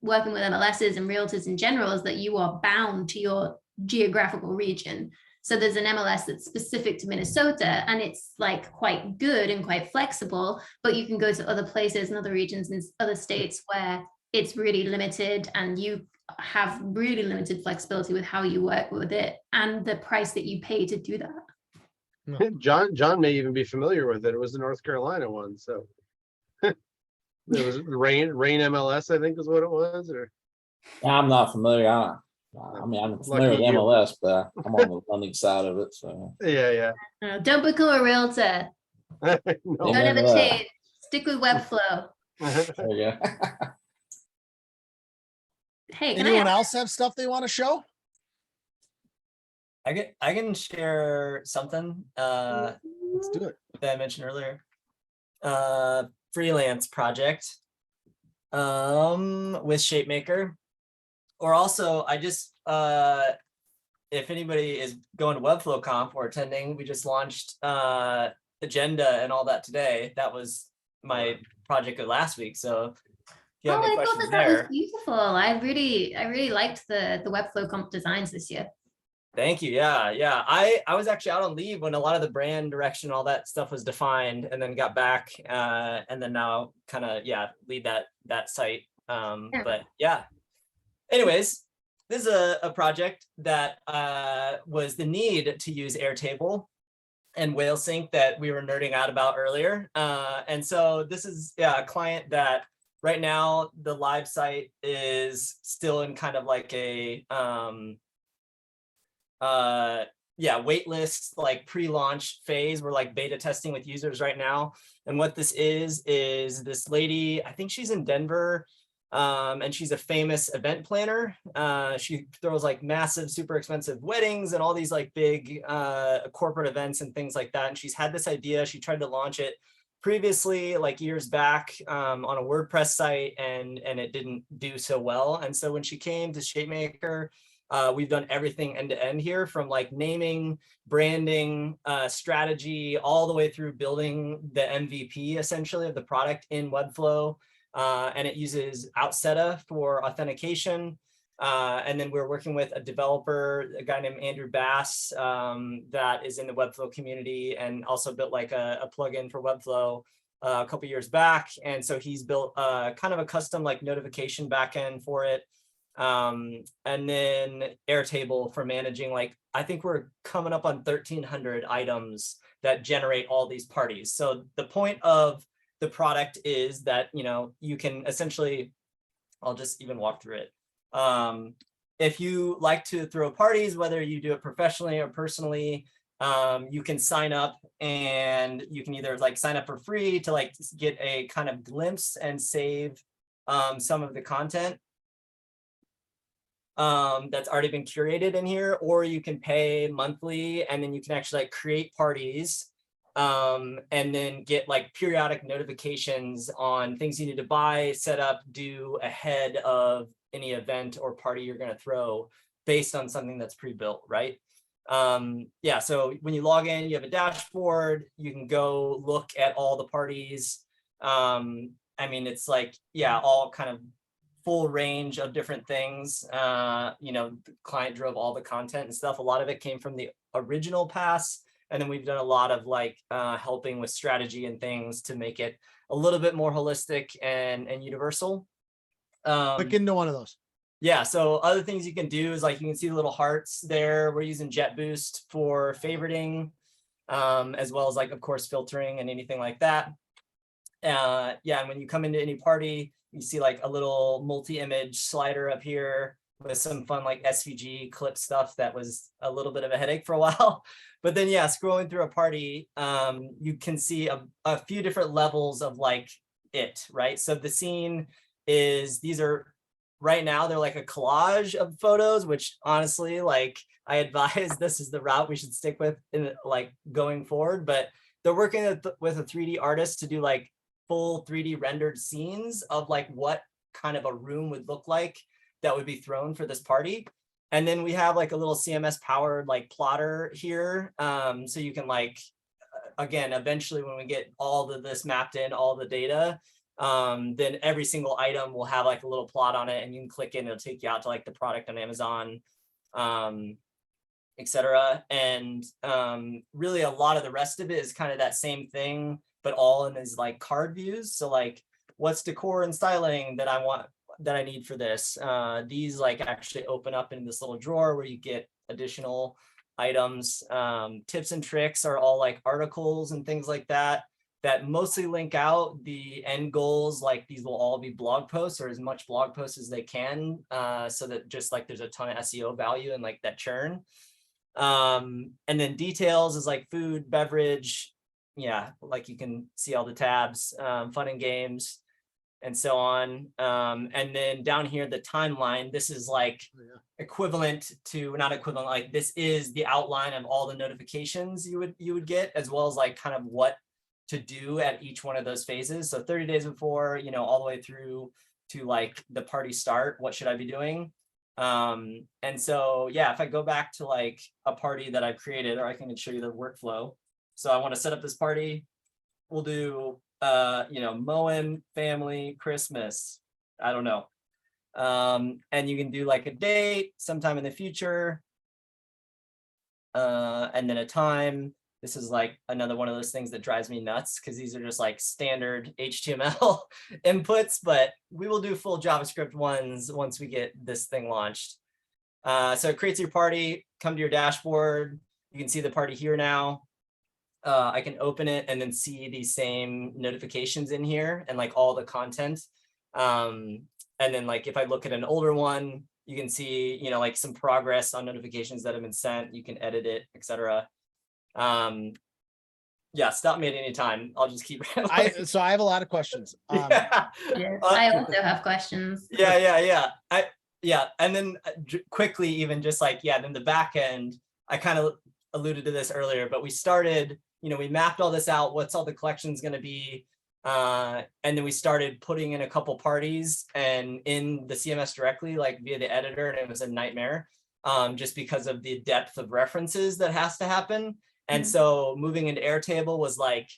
and realtors in general is that you are bound to your geographical region. So there's an MLS that's specific to Minnesota, and it's like quite good and quite flexible, but you can go to other places and other regions in other states where it's really limited, and you have really limited flexibility with how you work with it and the price that you pay to do that. John may even be familiar with it. It was the North Carolina one. So there was rain MLS, I think is what it was. Or I'm not familiar. I'm familiar with MLS, but I'm on the funding side of it. So yeah. Don't become a realtor. No. Don't ever change. Stick with Webflow. There you go. Hey, anyone else have stuff they want to show? I can share something Let's do it. that I mentioned earlier. Freelance project with Shapeshaker. Or also, I just, if anybody is going to Webflow Conf or attending, we just launched agenda and all that today. That was my project of last week. So if you have any questions that there. was beautiful. I really liked the Webflow Conf designs this year. Thank you. Yeah. I was actually out on leave when a lot of the brand direction, all that stuff was defined, and then got back and then now kind of, lead that site. But yeah. Anyways, this is a project that was the need to use Airtable and Whalesync that we were nerding out about earlier. And so this is a client that right now the live site is still in kind of like a waitlist, like pre-launch phase. We're like beta testing with users right now. And what this is this lady, I think she's in Denver. And she's a famous event planner. She throws like massive, super expensive weddings and all these like big corporate events and things like that. And she's had this idea. She tried to launch it previously, like years back, on a WordPress site, and it didn't do so well. And so when she came to Shapemaker, we've done everything end to end here, from like naming, branding, strategy, all the way through building the MVP essentially of the product in Webflow. And it uses Outseta for authentication. And then we're working with a developer, a guy named Andrew Bass, that is in the Webflow community and also built like a plugin for Webflow a couple years back. And so he's built kind of a custom like notification backend for it. And then Airtable for managing, like, I think we're coming up on 1,300 items that generate all these parties. So the point of the product is that, you know, you can essentially, I'll just even walk through it. If you like to throw parties, whether you do it professionally or personally, you can sign up, and you can either like sign up for free to like get a kind of glimpse and save some of the content that's already been curated in here, or you can pay monthly, and then you can actually like create parties and then get like periodic notifications on things you need to buy, set up, do ahead of any event or party you're going to throw based on something that's pre-built, right? Yeah, so when you log in, you have a dashboard, you can go look at all the parties. I mean, it's like, yeah, all kind of full range of different things. You know, the client drove all the content and stuff. A lot of it came from the original pass. And then we've done a lot of like helping with strategy and things to make it a little bit more holistic and universal. Click into one of those. Yeah, so other things you can do is like, you can see the little hearts there. We're using JetBoost for favoriting, as well as like, of course, filtering and anything like that. Yeah, and when you come into any party, you see like a little multi-image slider up here with some fun like SVG clip stuff that was a little bit of a headache for a while. But then, yeah, scrolling through a party, you can see a few different levels of like it, right? So the scene is, these are, right now, they're like a collage of photos, which honestly, like, I advise this is the route we should stick with in like going forward. But they're working with a 3D artist to do like full 3D rendered scenes of like what kind of a room would look like that would be thrown for this party. And then we have like a little CMS powered like plotter here. So you can like, again, eventually when we get all of this mapped in, all the data, then every single item will have like a little plot on it, and you can click in, it'll take you out to like the product on Amazon, etc. And really a lot of the rest of it is kind of that same thing, but all in these like card views. So like, what's decor and styling that I want, that I need for this? These like actually open up in this little drawer where you get additional items. Tips and tricks are all like articles and things like that mostly link out. The end goals, like these will all be blog posts, or as much blog posts as they can, so that just like there's a ton of SEO value and like that churn. And then details is like food, beverage, yeah, like you can see all the tabs, fun and games, and so on. And then down here, the timeline, this is like equivalent to, not equivalent, like this is the outline of all the notifications you would get, as well as like kind of what to do at each one of those phases. So 30 days before, you know, all the way through to like the party start, what should I be doing? And so, yeah, if I go back to like a party that I've created, or I can show you the workflow. So I want to set up this party. We'll do, you know, Moen, family, Christmas, I don't know. And you can do like a date sometime in the future, and then a time. This is like another one of those things that drives me nuts, because these are just like standard HTML inputs, but we will do full JavaScript ones once we get this thing launched. So it creates your party, come to your dashboard. You can see the party here now. I can open it and then see these same notifications in here and like all the content. And then like if I look at an older one, you can see, you know, like some progress on notifications that have been sent. You can edit it, etc. Yeah, stop me at any time. I'll just keep. So I have a lot of questions. Yeah. I also have questions. Yeah. And then quickly, even just like, then the back end, I kind of alluded to this earlier, but we started, we mapped all this out. What's all the collections going to be? And then we started putting in a couple parties and in the CMS directly, like via the editor, and it was a nightmare, just because of the depth of references that has to happen. And so moving into Airtable was like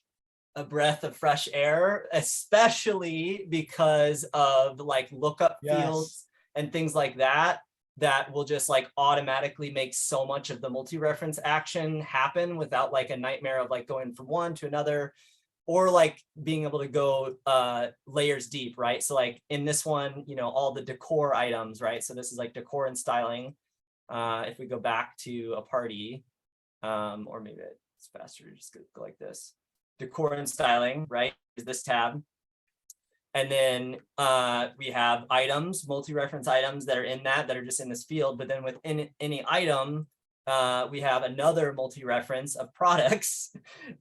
a breath of fresh air, especially because of like lookup fields and things like that, that will just like automatically make so much of the multi-reference action happen without like a nightmare of like going from one to another, or like being able to go layers deep, right? So like in this one, all the decor items, right? So this is like decor and styling. If we go back to a party, or maybe it's faster, just go like this. Decor and styling, right, is this tab. And then we have items, multi-reference items that are in that are just in this field. But then within any item, we have another multi-reference of products.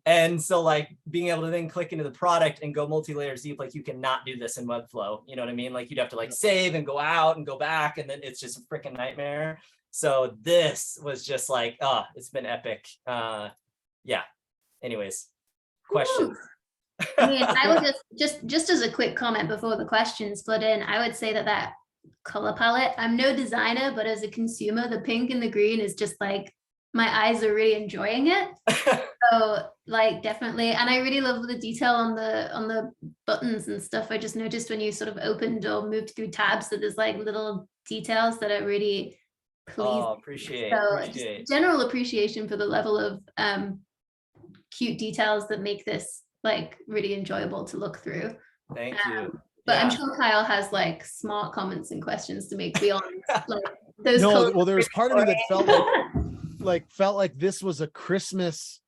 And so like being able to then click into the product and go multi-layers deep, like you cannot do this in Webflow. You know what I mean? Like you'd have to like save and go out and go back, and then it's just a freaking nightmare. So this was just like, it's been epic. Yeah. Anyways, questions. I mean, I would just as a quick comment before the questions flood in, I would say that color palette, I'm no designer, but as a consumer, the pink and the green is just like, my eyes are really enjoying it. So like definitely, and I really love the detail on the buttons and stuff. I just noticed when you sort of opened or moved through tabs that there's like little details that are really pleasing. Appreciate. Just general appreciation for the level of cute details that make this like really enjoyable to look through. Thank you. But I'm sure Kyle has like smart comments and questions to make beyond like those. No, well, there was part of me that felt like this was a Christmas,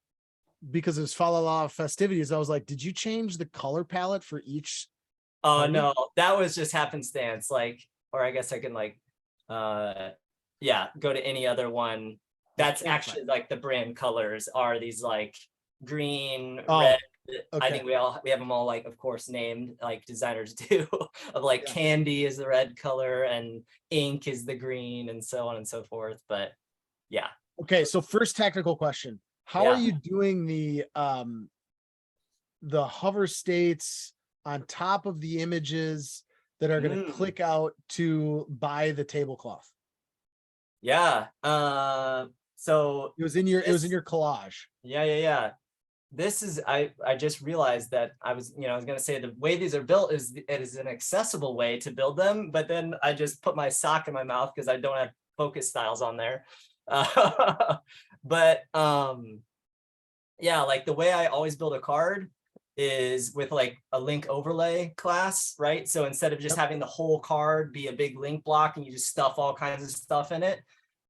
because it was Fa La La festivities. I was like, did you change the color palette for each? Oh no, that was just happenstance. Like, or I guess I can like, go to any other one. That's actually like the brand colors are these like green, red. Okay. I think we have them all like, of course, named like designers do, of like candy is the red color and ink is the green and so on and so forth. But yeah. Okay, so first technical question. How are you doing the hover states on top of the images that are going to click out to buy the tablecloth? Yeah. So it was in your collage. Yeah. This is, I just realized that I was going to say the way these are built is it is an accessible way to build them, but then I just put my sock in my mouth because I don't have focus styles on there. But like the way I always build a card is with like a link overlay class, right? So instead of just having the whole card be a big link block and you just stuff all kinds of stuff in it,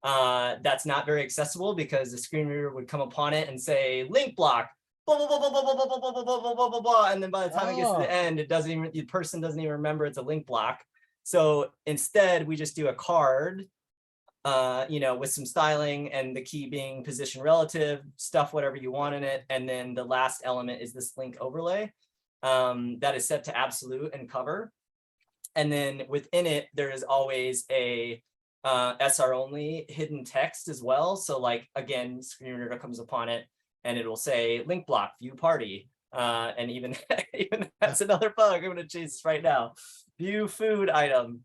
that's not very accessible because the screen reader would come upon it and say link block, blah, blah, blah, blah, blah, blah, blah, blah, blah, blah, blah, blah, blah. And then by the time it gets to the end, the person doesn't even remember it's a link block. So instead we just do a card, with some styling and the key being position relative, stuff whatever you want in it. And then the last element is this link overlay that is set to absolute and cover. And then within it, there is always a SR only hidden text as well. So like, again, screen reader comes upon it and it will say link block, view party. And even that's another bug. I'm going to change this right now. View food item.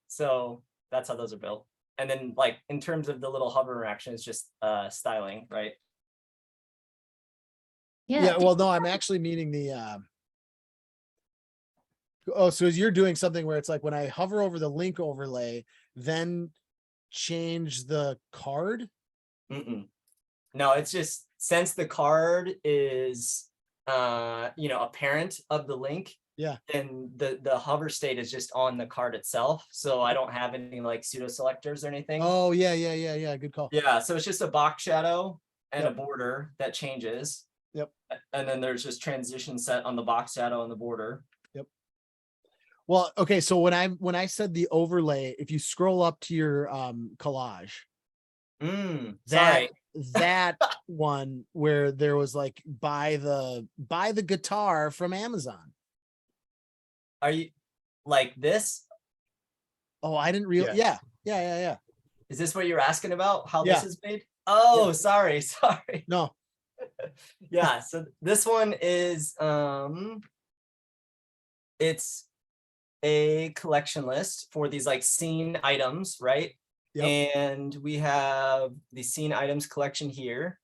So that's how those are built. And then like in terms of the little hover interaction, it's just styling, right? Yeah, well, no, I'm actually meaning the so as you're doing something where it's like when I hover over the link overlay, then change the card? No, it's just since the card is a parent of the link, and the hover state is just on the card itself. So I don't have any like pseudo selectors or anything. Oh yeah. Good call. Yeah, so it's just a box shadow and a border that changes. Yep. And then there's just transition set on the box shadow and the border. Yep. Well, okay. So when I said the overlay, if you scroll up to your collage, sorry. that one where there was like buy the guitar from Amazon. Are you like this? Oh, I didn't realize. Yeah. Is this what you're asking about? How Yeah. this is made? Oh, Yeah. sorry. No. Yeah, so this one is it's a collection list for these like scene items, right? Yep. And we have the scene items collection here.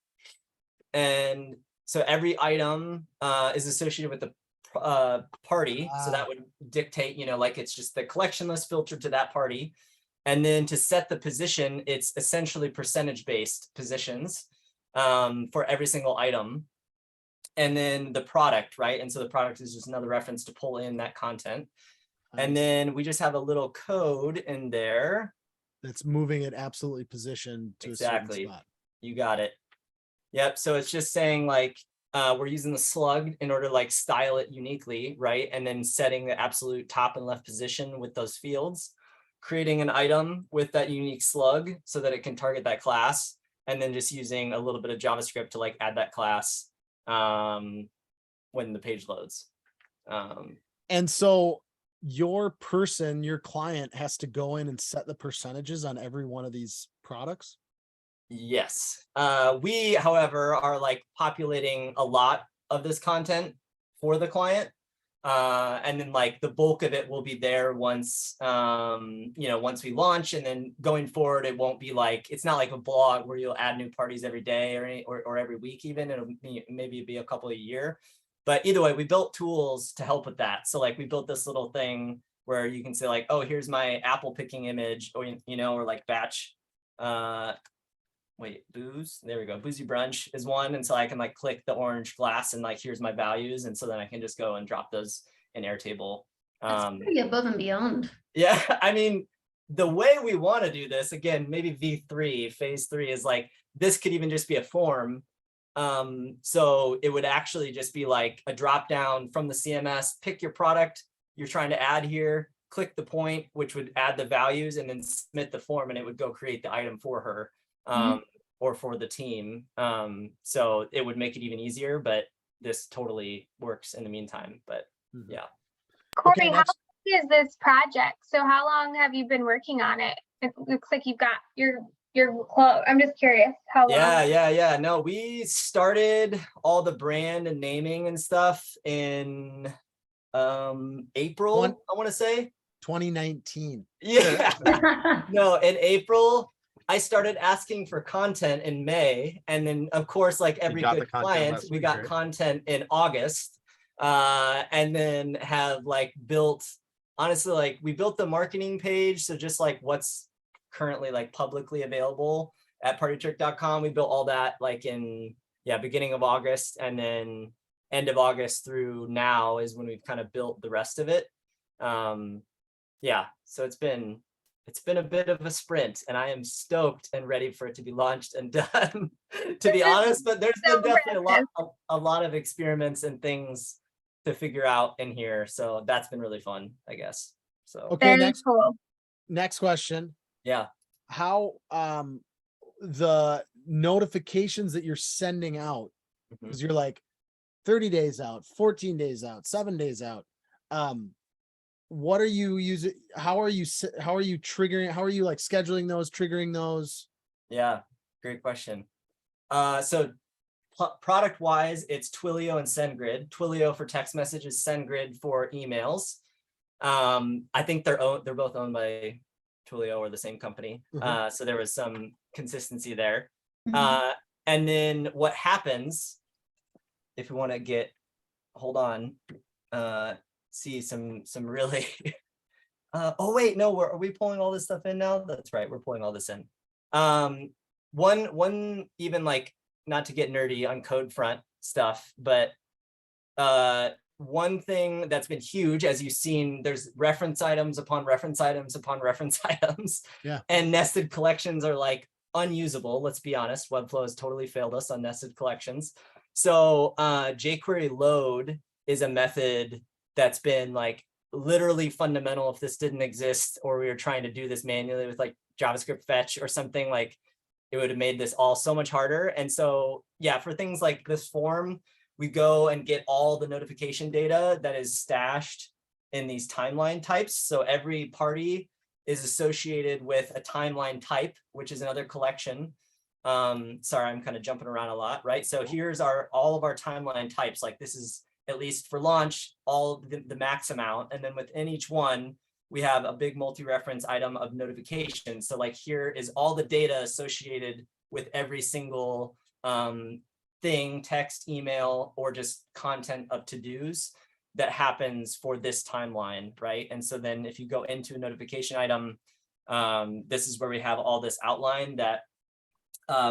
And so every item is associated with the party. So that would dictate, like it's just the collection list filtered to that party. And then to set the position, it's essentially percentage-based positions for every single item. And then the product, right? And so the product is just another reference to pull in that content. And then we just have a little code in there. That's moving it absolutely positioned to a certain spot. You got it. Yep. So it's just saying like, we're using the slug in order to like style it uniquely, right? And then setting the absolute top and left position with those fields, creating an item with that unique slug so that it can target that class, and then just using a little bit of JavaScript to like add that class when the page loads. And so your client has to go in and set the percentages on every one of these products? Yes. We, however, are like populating a lot of this content for the client. And then like the bulk of it will be there once, once we launch, and then going forward, it won't be like, it's not like a blog where you'll add new parties every day or every week even. It'll maybe be a couple a year. But either way, we built tools to help with that. So like we built this little thing where you can say like, oh, here's my apple picking image, or, or like batch, booze. There we go. Boozy brunch is one. And so I can like click the orange glass and like, here's my values. And so then I can just go and drop those in Airtable. That's pretty above and beyond. Yeah. I mean, the way we want to do this, again, maybe V3, phase 3 is like, this could even just be a form. So it would actually just be like a drop down from the CMS, pick your product you're trying to add here, click the point, which would add the values, and then submit the form, and it would go create the item for her, or for the team. So it would make it even easier, but this totally works in the meantime. But yeah. Corey, Okay, how long is this project? So how long have you been working on it? It looks like you've got your close. I'm just curious how long. Yeah. No, we started all the brand and naming and stuff in April, I want to say 2019. Yeah. No, in April I started asking for content in May, and then of course, like every good client, we got content in August, and then have like built, honestly, like we built the marketing page, so just like what's currently like publicly available at partytrick.com. We built all that like in beginning of August, and then end of August through now is when we've kind of built the rest of it. So it's been a bit of a sprint, and I am stoked and ready for it to be launched and done, to be honest. But there's been definitely a lot of experiments and things to figure out in here, so that's been really fun, I guess. So okay, Very cool. next question. Yeah. How the notifications that you're sending out, because you're like 30 days out, 14 days out, 7 days out. What are you using? How are you triggering? How are you like scheduling those, triggering those? Yeah, great question. So product wise, it's Twilio and SendGrid. Twilio for text messages, SendGrid for emails. I think they're both owned by Twilio or the same company. So there was some consistency there. And then what happens if we want to get, hold on, see some really, oh wait, no, are we pulling all this stuff in now? That's right, we're pulling all this in. One even like, not to get nerdy on code front stuff, but one thing that's been huge, as you've seen, there's reference items upon reference items upon reference items. Yeah. And nested collections are like unusable. Let's be honest. Webflow has totally failed us on nested collections. So jQuery load is a method that's been like literally fundamental. If this didn't exist, or we were trying to do this manually with like JavaScript fetch or something, like it would have made this all so much harder. And so, yeah, for things like this form, we go and get all the notification data that is stashed in these timeline types. So every party is associated with a timeline type, which is another collection. Sorry, I'm kind of jumping around a lot, right? So here's all of our timeline types. Like this is, at least for launch, all the max amount. And then within each one, we have a big multi-reference item of notifications. So like here is all the data associated with every single thing, text, email, or just content of to-dos that happens for this timeline, right? And so then if you go into a notification item, this is where we have all this outline that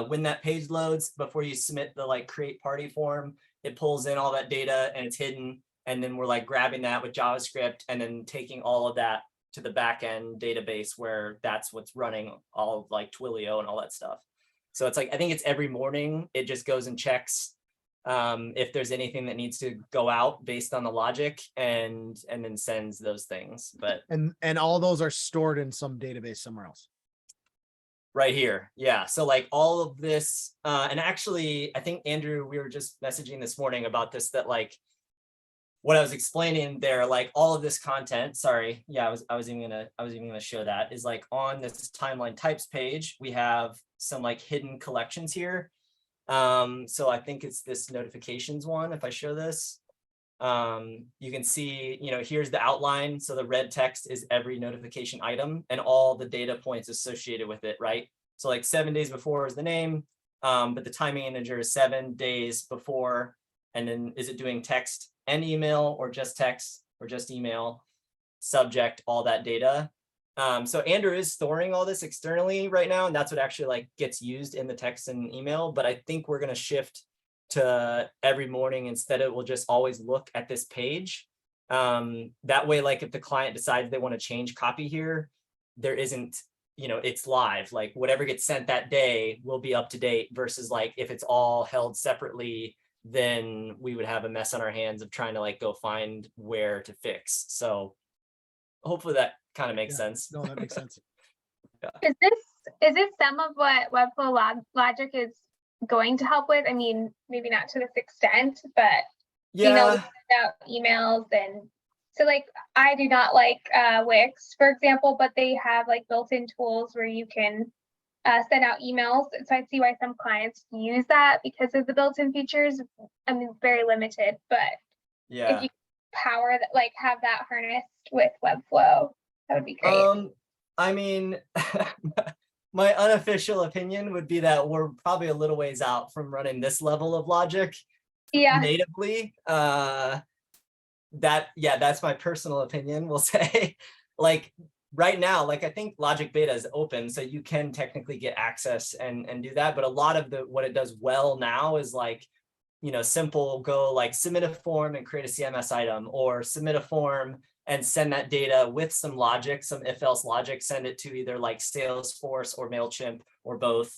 when that page loads, before you submit the like create party form, it pulls in all that data and it's hidden. And then we're like grabbing that with JavaScript and then taking all of that to the backend database where that's what's running all of like Twilio and all that stuff. So it's like, I think it's every morning, it just goes and checks if there's anything that needs to go out based on the logic and then sends those things. But And all those are stored in some database somewhere else. right here. Yeah. So like all of this, and actually, I think Andrew, we were just messaging this morning about this, that like what I was explaining there, like all of this content, sorry. Yeah, I was even gonna show that is like on this timeline types page, we have some like hidden collections here. So I think it's this notifications one. If I show this, you can see, here's the outline. So the red text is every notification item and all the data points associated with it, right? So like 7 days before is the name, but the timing integer is 7 days before. And then is it doing text and email or just text or just email, subject, all that data. So Andrew is storing all this externally right now, and that's what actually like gets used in the text and email. But I think we're going to shift to every morning instead. It will just always look at this page. That way, like if the client decides they want to change copy here, there isn't, it's live. Like whatever gets sent that day will be up to date versus like if it's all held separately, then we would have a mess on our hands of trying to like go find where to fix. So hopefully that kind of makes sense. No, that makes sense. Is this some of what Webflow Logic is going to help with? I mean, maybe not to this extent, but Yeah. send out emails. And so like I do not like Wix, for example, but they have like built-in tools where you can send out emails. So I see why some clients use that because of the built-in features. I mean, it's very limited, but Yeah. if you power that, like have that harnessed with Webflow, that would be great. I mean, my unofficial opinion would be that we're probably a little ways out from running this level of logic natively. That's my personal opinion, we'll say. Like right now, like I think Logic Beta is open, so you can technically get access and do that. But a lot of what it does well now is like, simple go like submit a form and create a CMS item, or submit a form and send that data with some logic, some if-else logic, send it to either like Salesforce or MailChimp or both,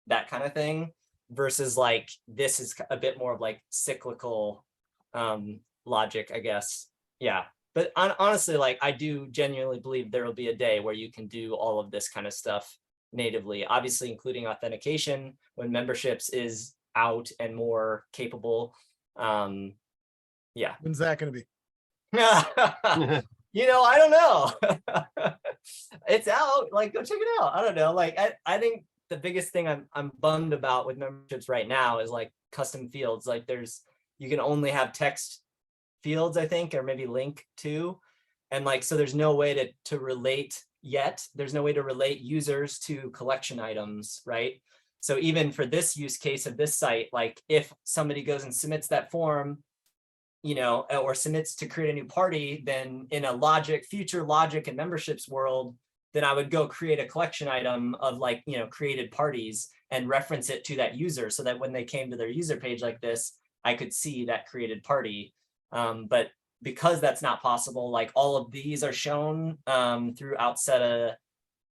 that kind of thing. Versus like, this is a bit more of like cyclical logic, I guess. Yeah. But honestly, like I do genuinely believe there will be a day where you can do all of this kind of stuff natively, obviously including authentication when memberships is out and more capable. Yeah. When's that going to be? I don't know. It's out. Like, go check it out. I don't know. Like, I think the biggest thing I'm bummed about with memberships right now is like custom fields. Like, you can only have text fields, I think, or maybe link to, and like, so there's no way to relate yet. There's no way to relate users to collection items, right? So even for this use case of this site, like if somebody goes and submits that form, or submits to create a new party, then in a future logic and memberships world, then I would go create a collection item of like, created parties and reference it to that user so that when they came to their user page like this, I could see that created party. But because that's not possible, like all of these are shown through Outseta,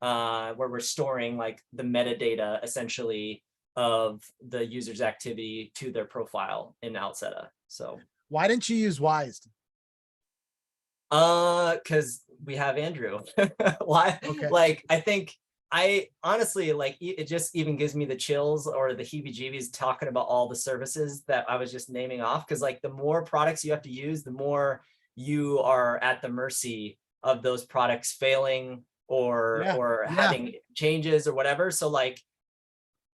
where we're storing like the metadata essentially of the user's activity to their profile in Outseta. So why didn't you use Wise? Because we have Andrew. Why? Okay. Like I think I honestly, like, it just even gives me the chills or the heebie-jeebies talking about all the services that I was just naming off. Cause like the more products you have to use, the more you are at the mercy of those products failing or having changes or whatever. So like,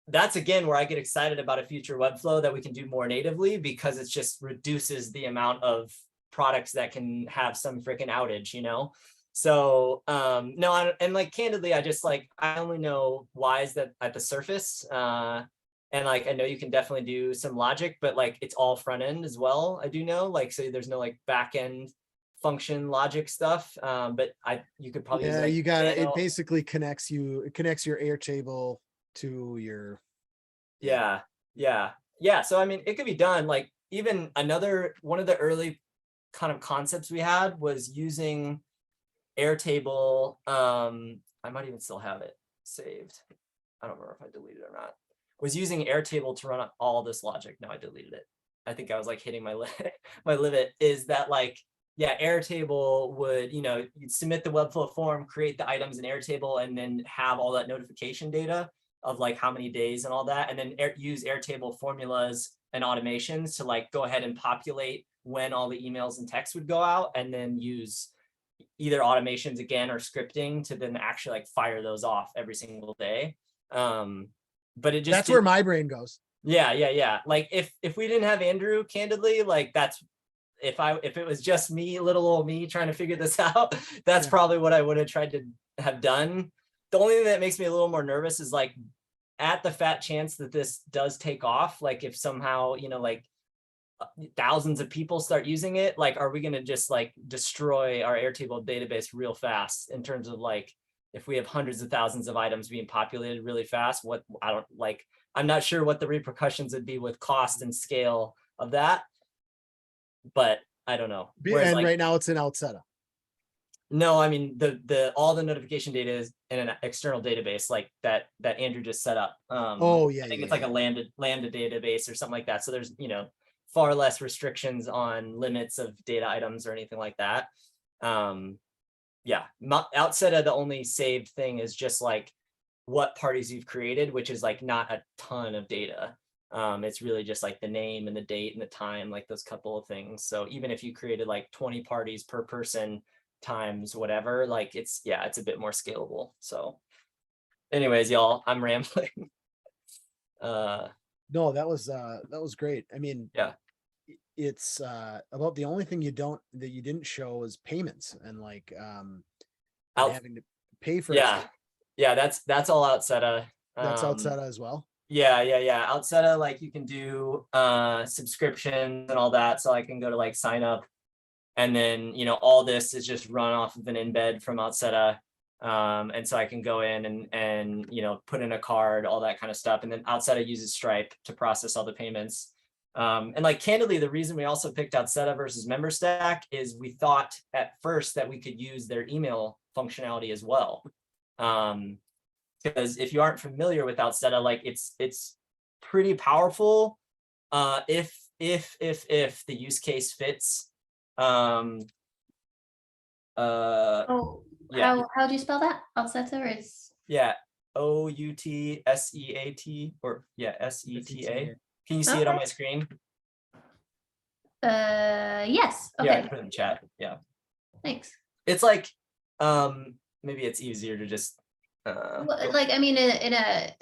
that's again where I get excited about a future Webflow that we can do more natively, because it just reduces the amount of products that can have some freaking outage, you know? So no, and like candidly, I just like, I only know whys that at the surface. And like, I know you can definitely do some logic, but like it's all front end as well. I do know, like, so there's no like back end function logic stuff. But you could probably use, like, you got it. It Nano. basically connects your Airtable to your. Yeah. So I mean, it could be done. Like even one of the early kind of concepts we had was using Airtable. I might even still have it saved. I don't remember if I deleted it or not. Was using Airtable to run all this logic. No, I deleted it. I think I was like hitting my limit. Is that like, yeah, Airtable would, you know, you'd submit the Webflow form, create the items in Airtable, and then have all that notification data of like how many days and all that, and then use Airtable formulas and automations to like go ahead and populate when all the emails and texts would go out, and then use either automations again or scripting to then actually like fire those off every single day. But it just, that's where my brain goes. Yeah. Like if we didn't have Andrew, candidly, like that's, if it was just me, little old me trying to figure this out, that's probably what I would have tried to have done. The only thing that makes me a little more nervous is like, at the fat chance that this does take off, like if somehow, you know, like thousands of people start using it, like, are we going to just like destroy our Airtable database real fast in terms of like, if we have hundreds of thousands of items being populated really fast, I'm not sure what the repercussions would be with cost and scale of that, but I don't know. Whereas, And like, right now it's in Outseta. no, I mean, all the notification data is in an external database like that Andrew just set up. I think it's like a Lambda database or something like that. So there's, you know, far less restrictions on limits of data items or anything like that. Outseta, the only saved thing is just like what parties you've created, which is like not a ton of data. It's really just like the name and the date and the time, like those couple of things. So even if you created like 20 parties per person times whatever, like it's a bit more scalable. So anyways, y'all, I'm rambling. No, that was great. I mean, yeah, it's about the only thing you didn't show is payments and like having to pay for it. That's all Outseta. That's Outseta as well. Yeah. Outseta, like you can do subscriptions and all that. So I can go to like sign up, and then, you know, all this is just run off of an embed from Outseta. And so I can go in and, you know, put in a card, all that kind of stuff. And then Outseta uses Stripe to process all the payments. And like candidly, the reason we also picked Outseta versus MemberStack is we thought at first that we could use their email functionality as well. Because if you aren't familiar with Outseta, like it's pretty powerful. If the use case fits. How do you spell that? Outseta is OUTSEAT or SETA. Can you see it on my screen? Yes. Okay. Yeah, I put it in the chat. Yeah. Thanks. It's like maybe it's easier to just like, I mean, in a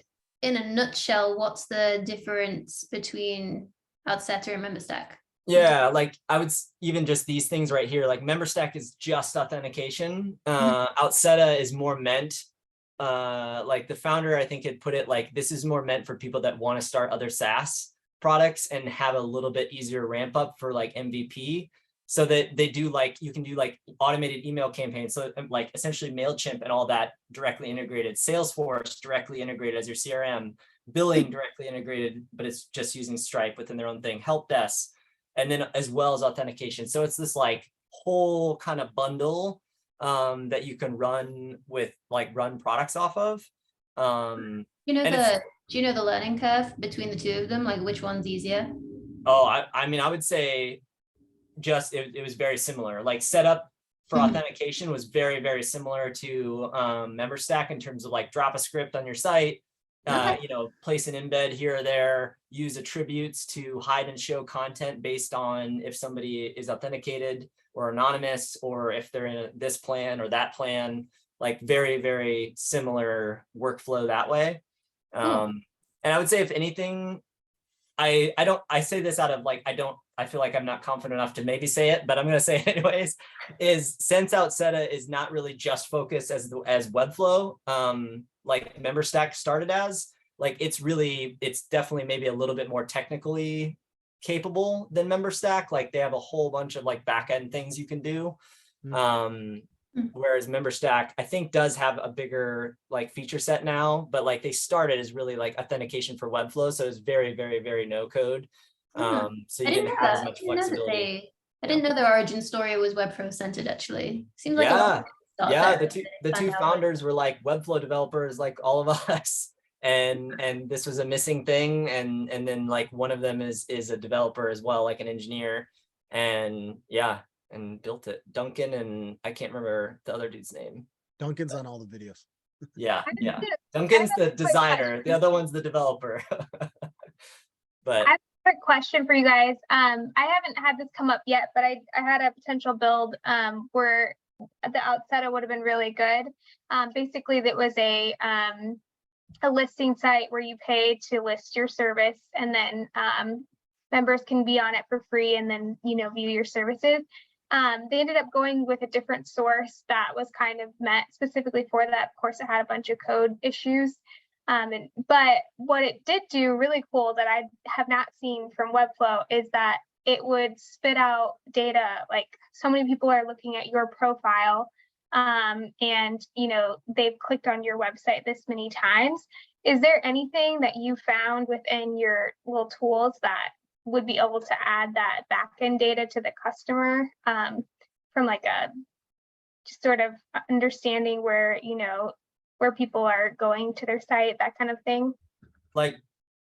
nutshell, what's the difference between Outseta and MemberStack? Yeah, like I would even just these things right here, like MemberStack is just authentication. Outseta is more meant, like the founder, I think, had put it like, this is more meant for people that want to start other SaaS products and have a little bit easier ramp up for like MVP. So that they do like, you can do like automated email campaigns. So like essentially MailChimp and all that directly integrated, Salesforce directly integrated as your CRM, billing directly integrated, but it's just using Stripe within their own thing, help desk, and then as well as authentication. So it's this like whole kind of bundle that you can run products off of. Do you know the learning curve between the two of them? Like which one's easier? Oh, I mean, I would say just it was very similar. Like setup for authentication was very, very similar to MemberStack in terms of like drop a script on your site, you know, place an embed here or there, use attributes to hide and show content based on if somebody is authenticated or anonymous, or if they're in this plan or that plan, like very, very similar workflow that way. And I would say, if anything, I say this out of like, I feel like I'm not confident enough to maybe say it, but I'm going to say it anyways, is since Outseta is not really just focused as Webflow, like MemberStack started as, like, it's definitely maybe a little bit more technically capable than MemberStack. Like, they have a whole bunch of like backend things you can do. Whereas MemberStack, I think, does have a bigger like feature set now, but like they started as really like authentication for Webflow. So it's very, very, very no code. So you didn't have as much flexibility. I didn't know their origin story was Webflow centered, actually. Seems like a lot of stuff yeah, that the two founders were like Webflow developers like all of us. And this was a missing thing. And then like one of them is a developer as well, like an engineer. And yeah, and built it. Duncan, and I can't remember the other dude's name. Duncan's on all the videos. Yeah. Duncan's the designer. The other one's the developer. But I have a quick question for you guys. I haven't had this come up yet, but I had a potential build where the Outseta would have been really good. Basically, that was a listing site where you pay to list your service, and then members can be on it for free and then, you know, view your services. They ended up going with a different source that was kind of meant specifically for that. Of course, it had a bunch of code issues. But what it did do really cool that I have not seen from Webflow is that it would spit out data. Like, so many people are looking at your profile and, you know, they've clicked on your website this many times. Is there anything that you found within your little tools that would be able to add that backend data to the customer from like a just sort of understanding where, you know, where people are going to their site, that kind of thing? like,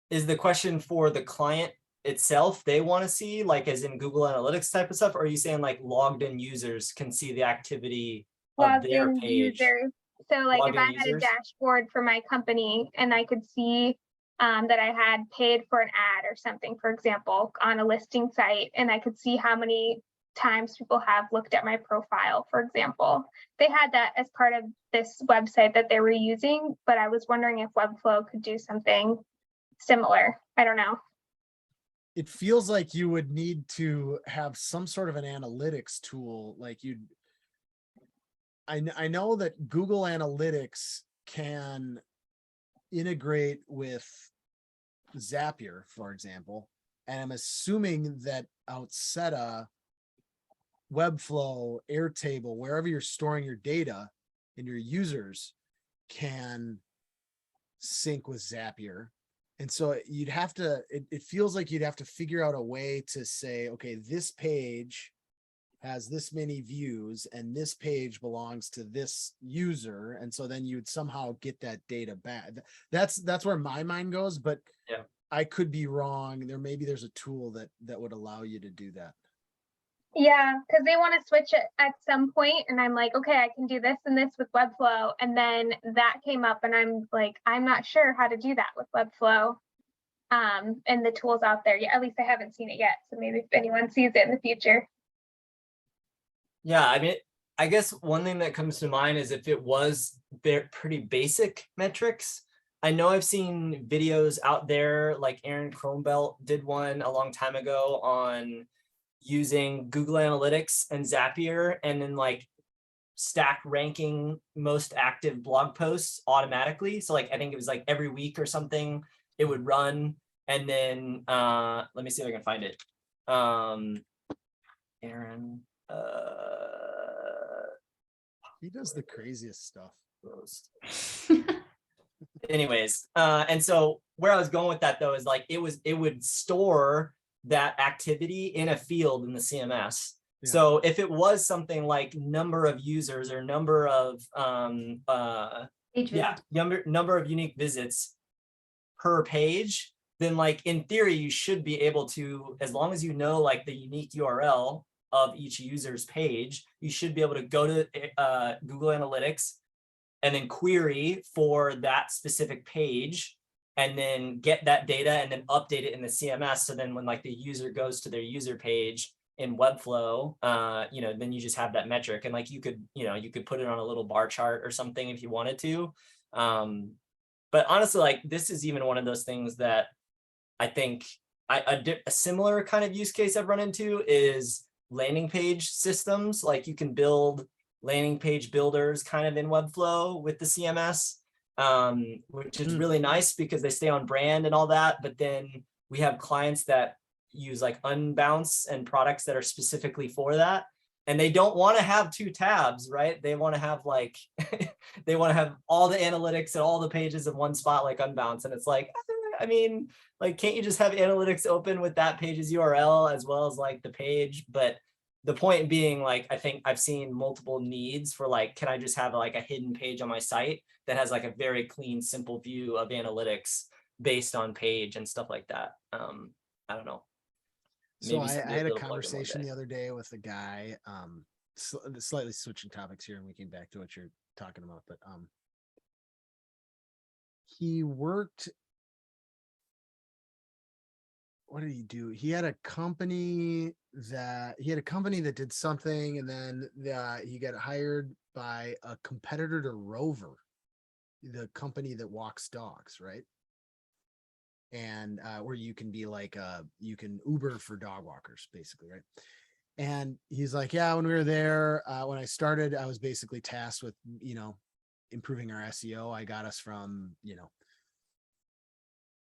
is the question for the client itself, they want to see, like, as in Google Analytics type of stuff? Or are you saying like logged in users can see the activity of their page? Users. So like if I had a dashboard for my company and I could see that I had paid for an ad or something, for example, on a listing site, and I could see how many times people have looked at my profile, for example. They had that as part of this website that they were using, but I was wondering if Webflow could do something similar. I don't know. It feels like you would need to have some sort of an analytics tool. Like I know that Google Analytics can integrate with Zapier, for example, and I'm assuming that Outseta, Webflow, Airtable, wherever you're storing your data and your users, can sync with Zapier. And so you'd have to, it feels like you'd have to figure out a way to say, okay, this page has this many views and this page belongs to this user. And so then you'd somehow get that data back. That's where my mind goes, but yeah, I could be wrong. Maybe there's a tool that would allow you to do that. Yeah, because they want to switch it at some point, and I'm like, okay, I can do this and this with Webflow, and then that came up, and I'm like, I'm not sure how to do that with Webflow, and the tools out there. Yeah, at least I haven't seen it yet, so maybe if anyone sees it in the future. Yeah, I mean, I guess one thing that comes to mind is if it was pretty basic metrics. I know I've seen videos out there, like Aaron Kronbelt did one a long time ago on using Google Analytics and Zapier, and then like stack ranking most active blog posts automatically. So like, I think it was like every week or something it would run. And then let me see if I can find it. Aaron, he does the craziest stuff. Anyways, and so where I was going with that though is like, it would store that activity in a field in the CMS. Yeah. So if it was something like number of users or number of number of unique visits per page, then like in theory you should be able to, as long as you know like the unique URL, of each user's page, you should be able to go to Google Analytics and then query for that specific page, and then get that data and then update it in the CMS. So then when like the user goes to their user page in Webflow, then you just have that metric, and like you could put it on a little bar chart or something if you wanted to. But honestly, like this is even one of those things that I think a similar kind of use case I've run into is landing page systems. Like you can build landing page builders kind of in Webflow with the CMS, which is really nice because they stay on brand and all that. But then we have clients that use like unbounce and products that are specifically for that. And they don't want to have two tabs, right? They want to have like, they want to have all the analytics and all the pages in one spot, like unbounce. And it's like, I mean, like, can't you just have analytics open with that page's URL as well as like the page? But the point being, like, I think I've seen multiple needs for like, can I just have like a hidden page on my site that has like a very clean, simple view of analytics based on page and stuff like that? I don't know. So Maybe I something had a little plug in one conversation day. the other day with a guy, slightly switching topics here, and we came back to what you're talking about, but he worked, what did he do? He had a company that did something, and then he got hired by a competitor to Rover, the company that walks dogs, right? And where you can be like you can Uber for dog walkers, basically, right? And he's like, yeah, when we were there, when I started, I was basically tasked with, improving our SEO. I got us from,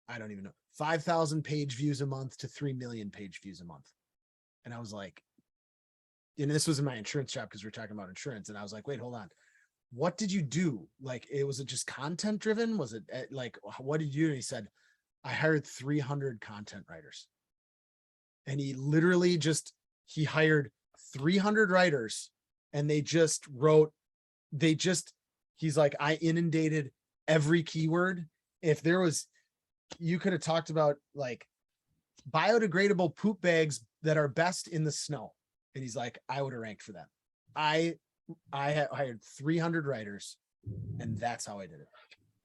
I don't even know, 5,000 page views a month to 3 million page views a month. And I was like, and this was in my insurance job because we're talking about insurance. And I was like, wait, hold on. What did you do? Like, was it just content driven? Was it like, what did you do? And he said, I hired 300 content writers. And he literally he hired 300 writers, and they just wrote, he's like, I inundated every keyword. If there was, you could have talked about like biodegradable poop bags that are best in the snow. And he's like, I would have ranked for them. I hired 300 writers, and that's how I did it.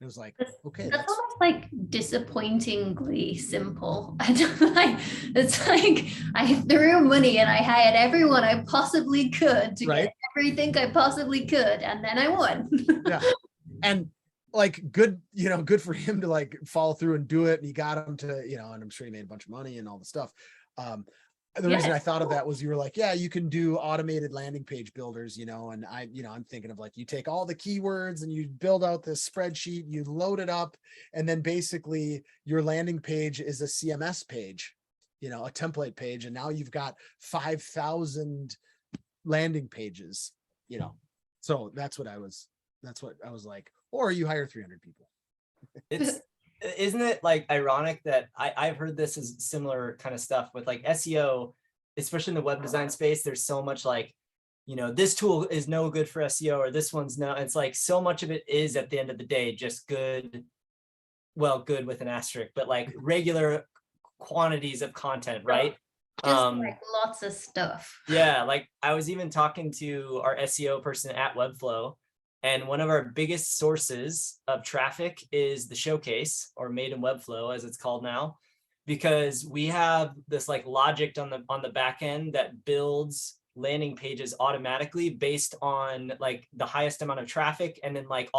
It was like, okay, that's almost like disappointingly simple. I don't like, it's like I threw money and I hired everyone I possibly could to get everything I possibly could, and then I won. Yeah. And like good for him to like follow through and do it. And he got him to, and I'm sure he made a bunch of money and all the stuff. The reason I thought of that was you were like, yeah, you can do automated landing page builders, and I'm thinking of like, you take all the keywords and you build out this spreadsheet, you load it up, and then basically your landing page is a CMS page, a template page. And now you've got 5,000 landing pages, so that's what I was like, or you hire 300 people. Isn't it like ironic that I've heard this as similar kind of stuff with like SEO, especially in the web design space? There's so much like, this tool is no good for SEO, or this one's no, it's like so much of it is at the end of the day just good with an asterisk, but like regular quantities of content, right? Just like lots of stuff. Yeah, like I was even talking to our SEO person at Webflow, and one of our biggest sources of traffic is the showcase, or Made in Webflow as it's called now, because we have this like logic on the back end that builds landing pages automatically based on like the highest amount of traffic. And then like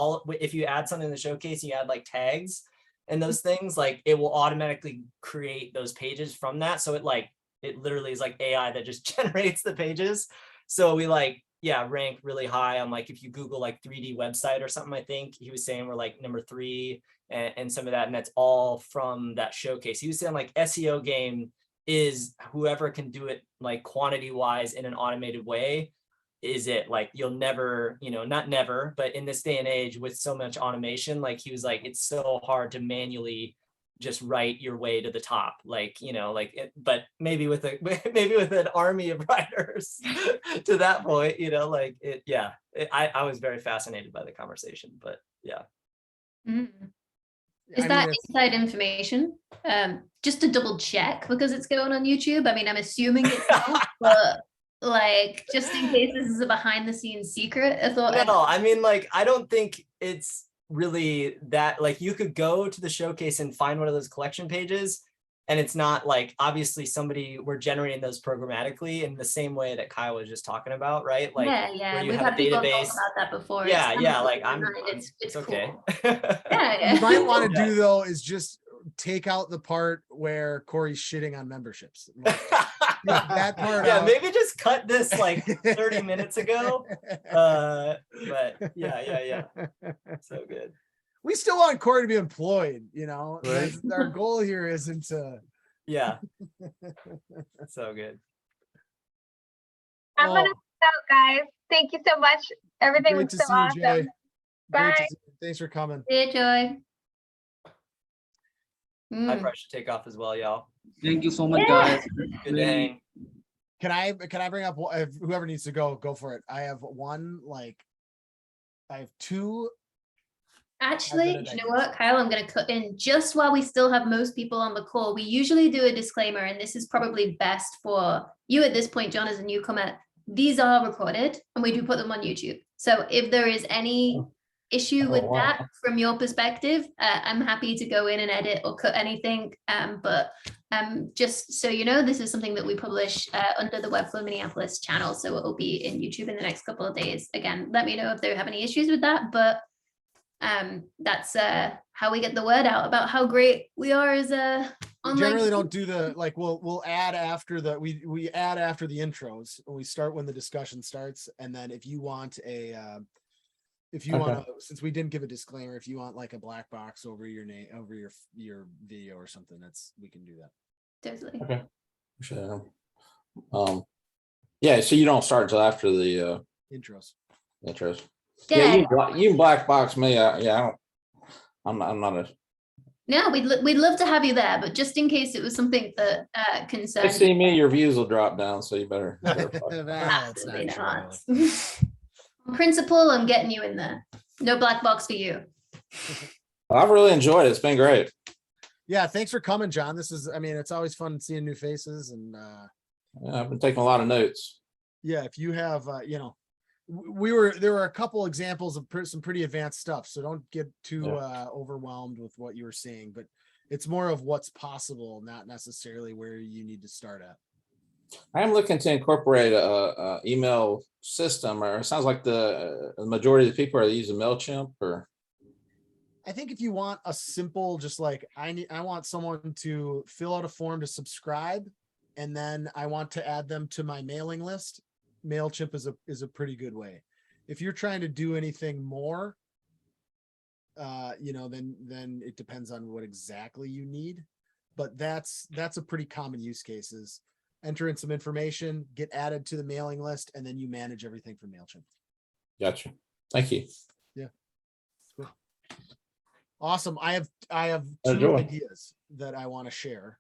if you add something in the showcase, you add like tags and those things, like it will automatically create those pages from that. So it literally is like AI that just generates the pages. So we rank really high on like, if you Google like 3D website or something, I think he was saying we're like number 3 and some of that, and that's all from that showcase. He was saying like SEO game is whoever can do it like quantity wise in an automated way is it. Like you'll never, not never, but in this day and age with so much automation, like he was like, it's so hard to manually just write your way to the top, but maybe with an army of writers to that point, I was very fascinated by the conversation, but yeah. Is that inside information? Just to double check, because it's going on YouTube. I mean, I'm assuming it's not, but Like, just in case this is a behind the scenes secret, I thought. No, I mean, like, I don't think it's really that, like, you could go to the showcase and find one of those collection pages, and it's not like, obviously we're generating those programmatically in the same way that Kyle was just talking about, right? Like, yeah, where you we've have a had people talk database. about that before. Yeah, It's yeah, like, it's okay. cool. Yeah, You might want to Yeah. do though is just take out the part where Corey's shitting on memberships. Like, that part Yeah, out. maybe just cut this like 30 minutes ago. But yeah. So good. We still want Corey to be employed, you know. Right. Our goal here isn't to. Yeah. So good. I'm gonna Oh, out, guys. Thank you so much. Everything great was to so see you, Jay. awesome. Great Bye. to see you. Thanks for coming. Hey, Joy. I Mm. probably should take off as well, y'all. Thank you so much, Yeah. guys. Good to Really, hang. Can I bring up if whoever needs to go for it? I have two. Actually, I've do got you an know idea. what, Kyle? I'm going to cut in just while we still have most people on the call. We usually do a disclaimer, and this is probably best for you at this point, John, as a newcomer. These are recorded, and we do put them on YouTube. So if there is any issue Oh, with wow. that from your perspective, I'm happy to go in and edit or cut anything. But just so you know, this is something that we publish under the Webflow Minneapolis channel. So it will be in YouTube in the next couple of days. Again, let me know if they have any issues with that. But that's how we get the word out about how great we are as a We online. generally don't do the like we'll add after the we add after the intros, and we start when the discussion starts. And then if you want if you want to, since we didn't give a disclaimer, if you want like a black box over your name over your video or something, we can do that. Totally. Okay. Sure. Yeah, so you don't start until after the Intros. intros. Yeah. You can black box me. I'm not a. No, we'd love to have you there, but just in case it was something that If you concerned. see me, your views will drop down, so you better. That's Absolutely not not. true. On principle, I'm getting you in there. No black box for you. I've really enjoyed it. It's been great. Yeah, thanks for coming, John. I mean, it's always fun seeing new faces, and Yeah, I've been taking a lot of notes. yeah, if you have, you know, there were a couple examples of some pretty advanced stuff, so don't get too overwhelmed with what you were seeing, but it's more of what's possible, not necessarily where you need to start at. I am looking to incorporate a email system, or it sounds like the majority of the people are using MailChimp, or. I think if you want a simple, just like I want someone to fill out a form to subscribe, and then I want to add them to my mailing list, MailChimp is a pretty good way. If you're trying to do anything more, you know, then it depends on what exactly you need. But that's a pretty common use cases. Enter in some information, get added to the mailing list, and then you manage everything from MailChimp. Gotcha. Thank you. Yeah. Cool. Awesome. I have two Enjoy. ideas that I want to share.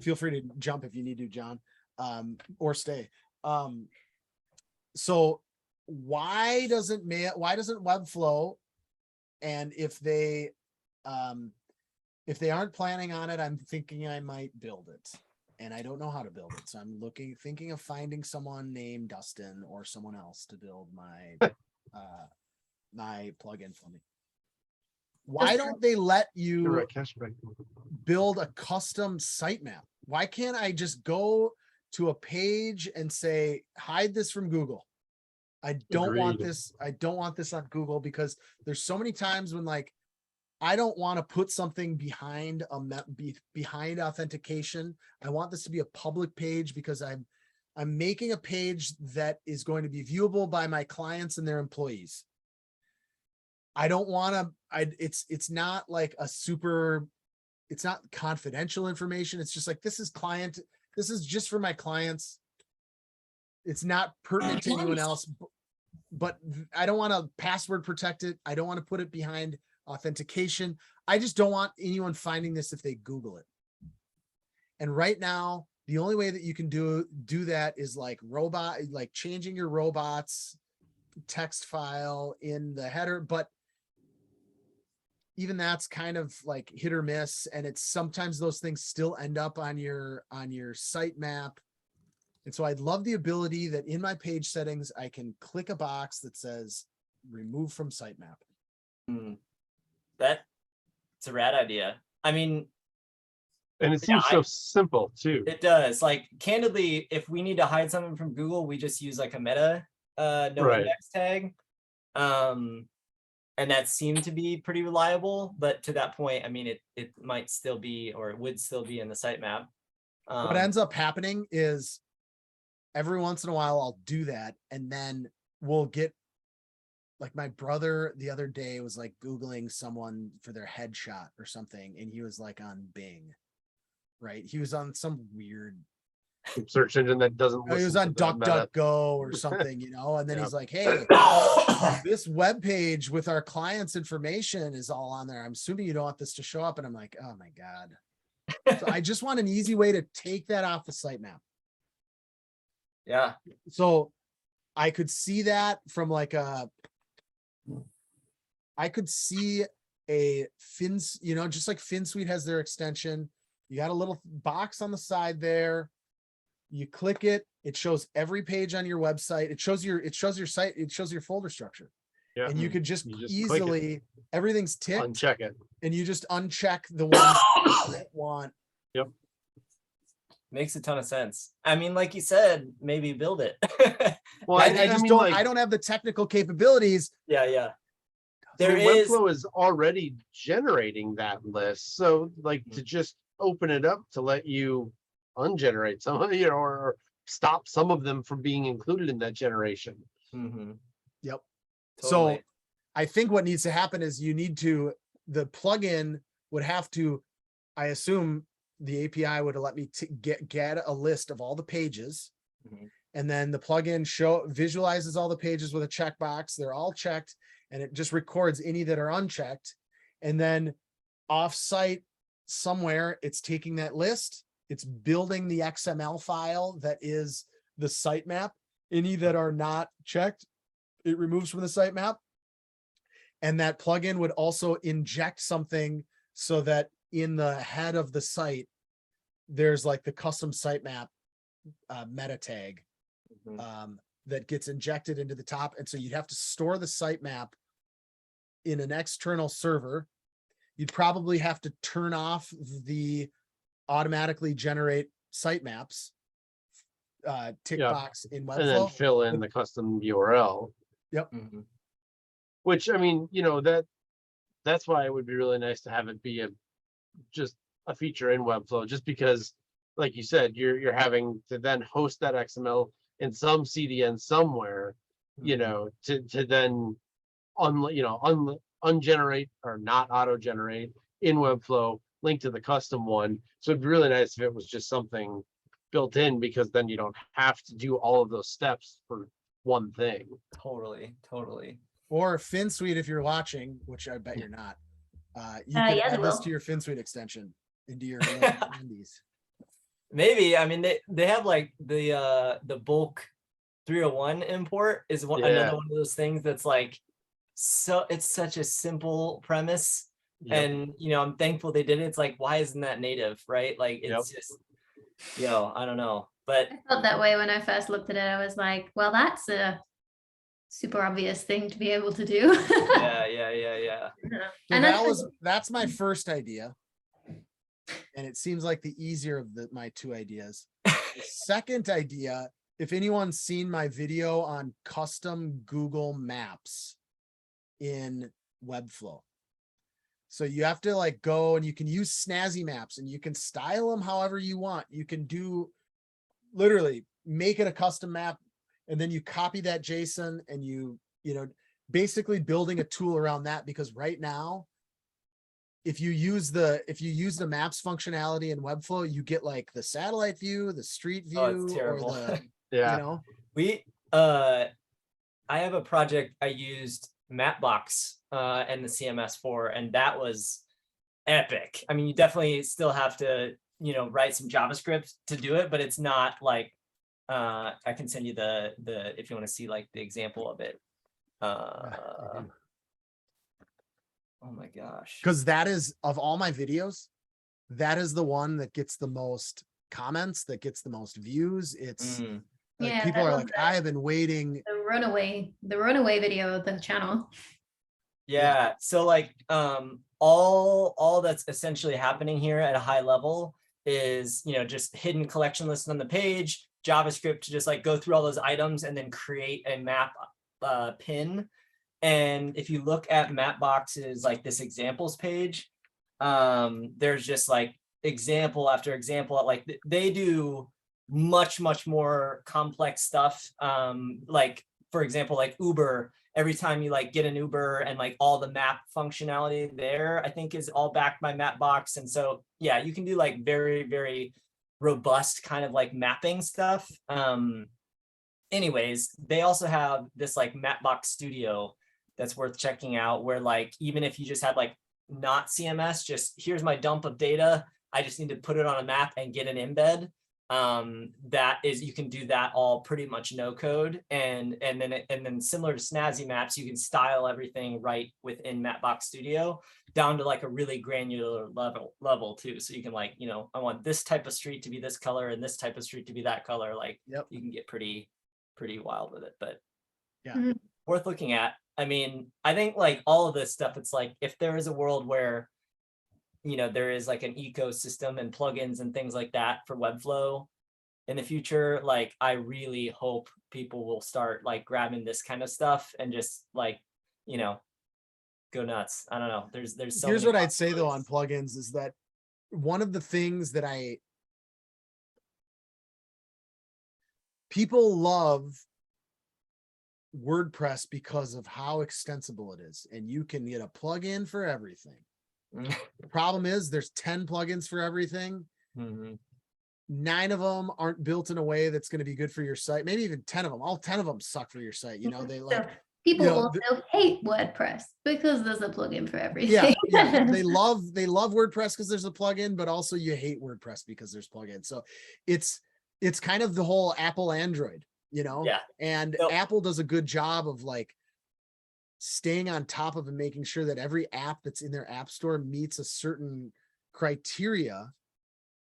Feel free to jump if you need to, John, or stay. So why doesn't Webflow, and if they aren't planning on it, I'm thinking I might build it, and I don't know how to build it. So I'm thinking of finding someone named Dustin or someone else to build my my plugin for me. Why don't they let you Rakesh back. build a custom sitemap? Why can't I just go to a page and say, hide this from Google? I don't want Agreed. this. I don't want this on Google, because there's so many times when like, I don't want to put something behind behind authentication. I want this to be a public page because I'm making a page that is going to be viewable by my clients and their employees. I don't want to, it's not like it's not confidential information. It's just like, this is just for my clients. It's not pertinent to anyone else, but I don't want to password protect it. I don't want to put it behind authentication. I just don't want anyone finding this if they Google it. And right now, the only way that you can do that is like changing your robots text file in the header, but even that's kind of like hit or miss, and it's sometimes those things still end up on your sitemap. And so I'd love the ability that in my page settings, I can click a box that says remove from sitemap. That's a rad idea. I mean, And it seems so simple too. it does. Like, candidly, if we need to hide something from Google, we just use like a meta no Right. index tag. And that seemed to be pretty reliable, but to that point, I mean, it might still be, or it would still be in the sitemap. What ends up happening is every once in a while I'll do that, and then we'll get, like, my brother the other day was like Googling someone for their headshot or something, and he was like on Bing, right? He was on some weird, Search engine that doesn't. he was listen on to the meta. DuckDuckGo or something, you know, and then Yep. he's like, hey, this web page with our clients' information is all on there. I'm assuming you don't want this to show up. And I'm like, oh my God. So I just want an easy way to take that off the sitemap. Yeah. So I could see that from like I could see a Fins, you know, just like FinSuite has their extension. You got a little box on the side there. You click it, it shows every page on your website. It shows your site, it shows your folder structure. Yeah. And you could just You just click it. easily, everything's ticked, Uncheck it. and you just uncheck the ones you don't want. Makes a ton of sense. I mean, like you said, maybe build it. Well, I just mean, don't, like, I don't have the technical capabilities. Yeah. There There is, Webflow is already generating that list. So like to just open it up to let you ungenerate some of, you know, or stop some of them from being included in that generation. Mhm, Yep. totally. So I think what needs to happen is you need to, the plugin would have to, I assume the API would let me get a list of all the pages. Mhm. And then the plugin visualizes all the pages with a checkbox. They're all checked, and it just records any that are unchecked. And then offsite somewhere, it's taking that list, it's building the XML file that is the sitemap. Any that are not checked, it removes from the sitemap. And that plugin would also inject something so that in the head of the site, there's like the custom sitemap meta tag Mhm. that gets injected into the top. And so you'd have to store the sitemap in an external server. You'd probably have to turn off the automatically generate sitemaps tick Yeah. box in And then Webflow. fill in the custom URL, Mhm. which I mean, you know, that's why it would be really nice to have it be just a feature in Webflow, just because, like you said, you're having to then host that XML in some CDN somewhere, you Mhm. know, to then ungenerate or not auto generate in Webflow, link to the custom one. So it'd be really nice if it was just something built in, because then you don't have to do all of those steps for one thing. Totally. Or FinSuite, if you're watching, which I bet you're not, you can yes, I add this will. to your FinSuite extension into your handies. Maybe. I mean, they have like the bulk 301 import is another one of those things that's like, so it's such a simple premise. Yep. And you know, I'm thankful they did it. It's like, why isn't that native, right? Like, it's just, I don't know. But I felt that way when I first looked at it. I was like, well, that's a super obvious thing to be able to do. yeah. So And that's my first idea. And it seems like the easier of my two ideas. The second idea, if anyone's seen my video on custom Google Maps in Webflow. So you have to like go and you can use snazzy maps and you can style them however you want. You can do literally make it a custom map, and then you copy that JSON and you know, basically building a tool around that, because right now, if you use the maps functionality in Webflow, you get like the satellite view, the street view, it's or terrible. the, Yeah. you know, I have a project I used Mapbox and the CMS for, and that was epic. I mean, you definitely still have to, you know, write some JavaScript to do it, but it's not like I can send you the if you want to see like the example of it. Oh my gosh. because that is, of all my videos, that is the one that gets the most comments, that gets the most views. It's like Yeah, people I are love like, that. I have been waiting. The runaway video of the channel. Yeah. So like all that's essentially happening here at a high level is, you know, just hidden collection lists on the page, JavaScript to just like go through all those items and then create a map pin. And if you look at Mapbox's like this examples page, there's just like example after example, like they do much more complex stuff. Like for example, like Uber, every time you like get an Uber and like all the map functionality there, I think is all backed by Mapbox. And so, yeah, you can do like very robust kind of like mapping stuff. Anyways, they also have this like Mapbox Studio that's worth checking out, where like, even if you just had like not CMS, just here's my dump of data, I just need to put it on a map and get an embed. That is, you can do that all pretty much no code, and then similar to Snazzy Maps, you can style everything right within Mapbox Studio down to like a really granular level too. So you can like, you know, I want this type of street to be this color and this type of street to be that color. Like, you can get pretty wild with it, but yeah, worth looking at. I mean, I think like all of this stuff, it's like if there is a world where, you know, there is like an ecosystem and plugins and things like that for Webflow in the future, like I really hope people will start like grabbing this kind of stuff and just like, you know, go nuts. I don't know. There's so Here's many what I'd say though on possibilities. plugins is that one of the things that people love WordPress because of how extensible it is, and you can get a plugin for everything. The problem is there's 10 plugins for everything. 9 of them aren't built in a way that's going to be good for your site. Maybe even 10 of them. All 10 of them suck for your site. You know, they like, People you know, also hate WordPress because there's a plugin for everything. Yeah. They love WordPress because there's a plugin, but also you hate WordPress because there's plugins. So it's kind of the whole Apple Android, you know? Yeah. And Apple does a good job of like staying on top of and making sure that every app that's in their app store meets a certain criteria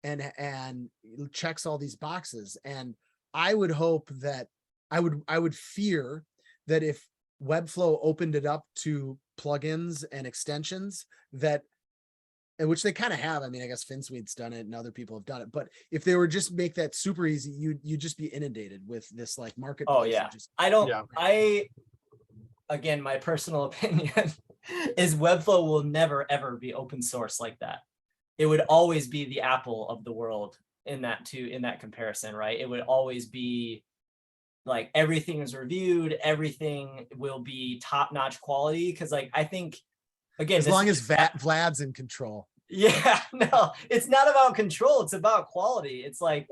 and checks all these boxes. And I would hope that I would fear that if Webflow opened it up to plugins and extensions, that, which they kind of have. I mean, I guess FinSuite's done it and other people have done it, but if they were just make that super easy, you'd just be inundated with this like marketplace. Oh yeah. Again, my personal opinion is Webflow will never ever be open source like that. It would always be the Apple of the world in that comparison, right? It would always be like everything is reviewed, everything will be top-notch quality. Cause like I think again, as long as Vlad's in control. Yeah, no, it's not about control, it's about quality. It's like,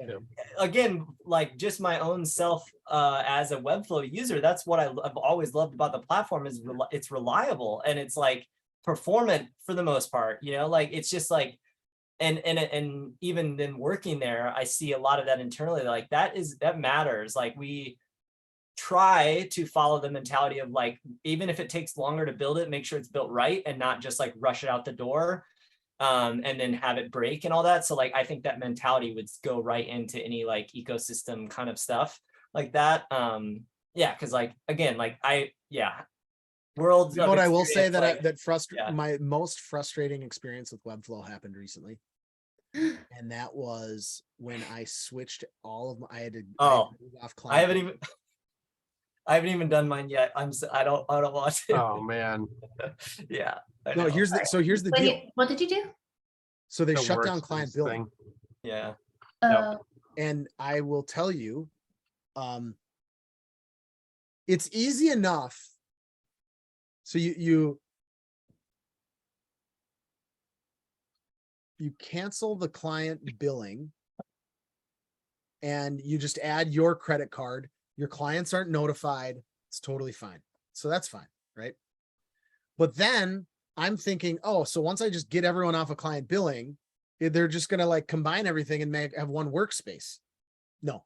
again, like just my own self as a Webflow user, that's what I've always loved about the platform is it's reliable and it's like performant for the most part, you know, like it's just like, and even then working there, I see a lot of that internally, like that matters. Like we try to follow the mentality of like, even if it takes longer to build it, make sure it's built right and not just like rush it out the door. And then have it break and all that. So like, I think that mentality would go right into any like ecosystem kind of stuff like that. Yeah. Cause like, again, like worlds. You know what I will say that like, my most frustrating experience with Webflow happened recently. And that was when I switched all of my, I had to move off client. I haven't even done mine yet. I don't want to. Oh man. Yeah. No, here's the deal. What did you do? So they The shut down worst client thing. billing. Yeah. And I will tell you, it's easy enough. So you cancel the client billing and you just add your credit card. Your clients aren't notified. It's totally fine. So that's fine, right? But then I'm thinking, oh, so once I just get everyone off of client billing, they're just going to like combine everything and have one workspace. No,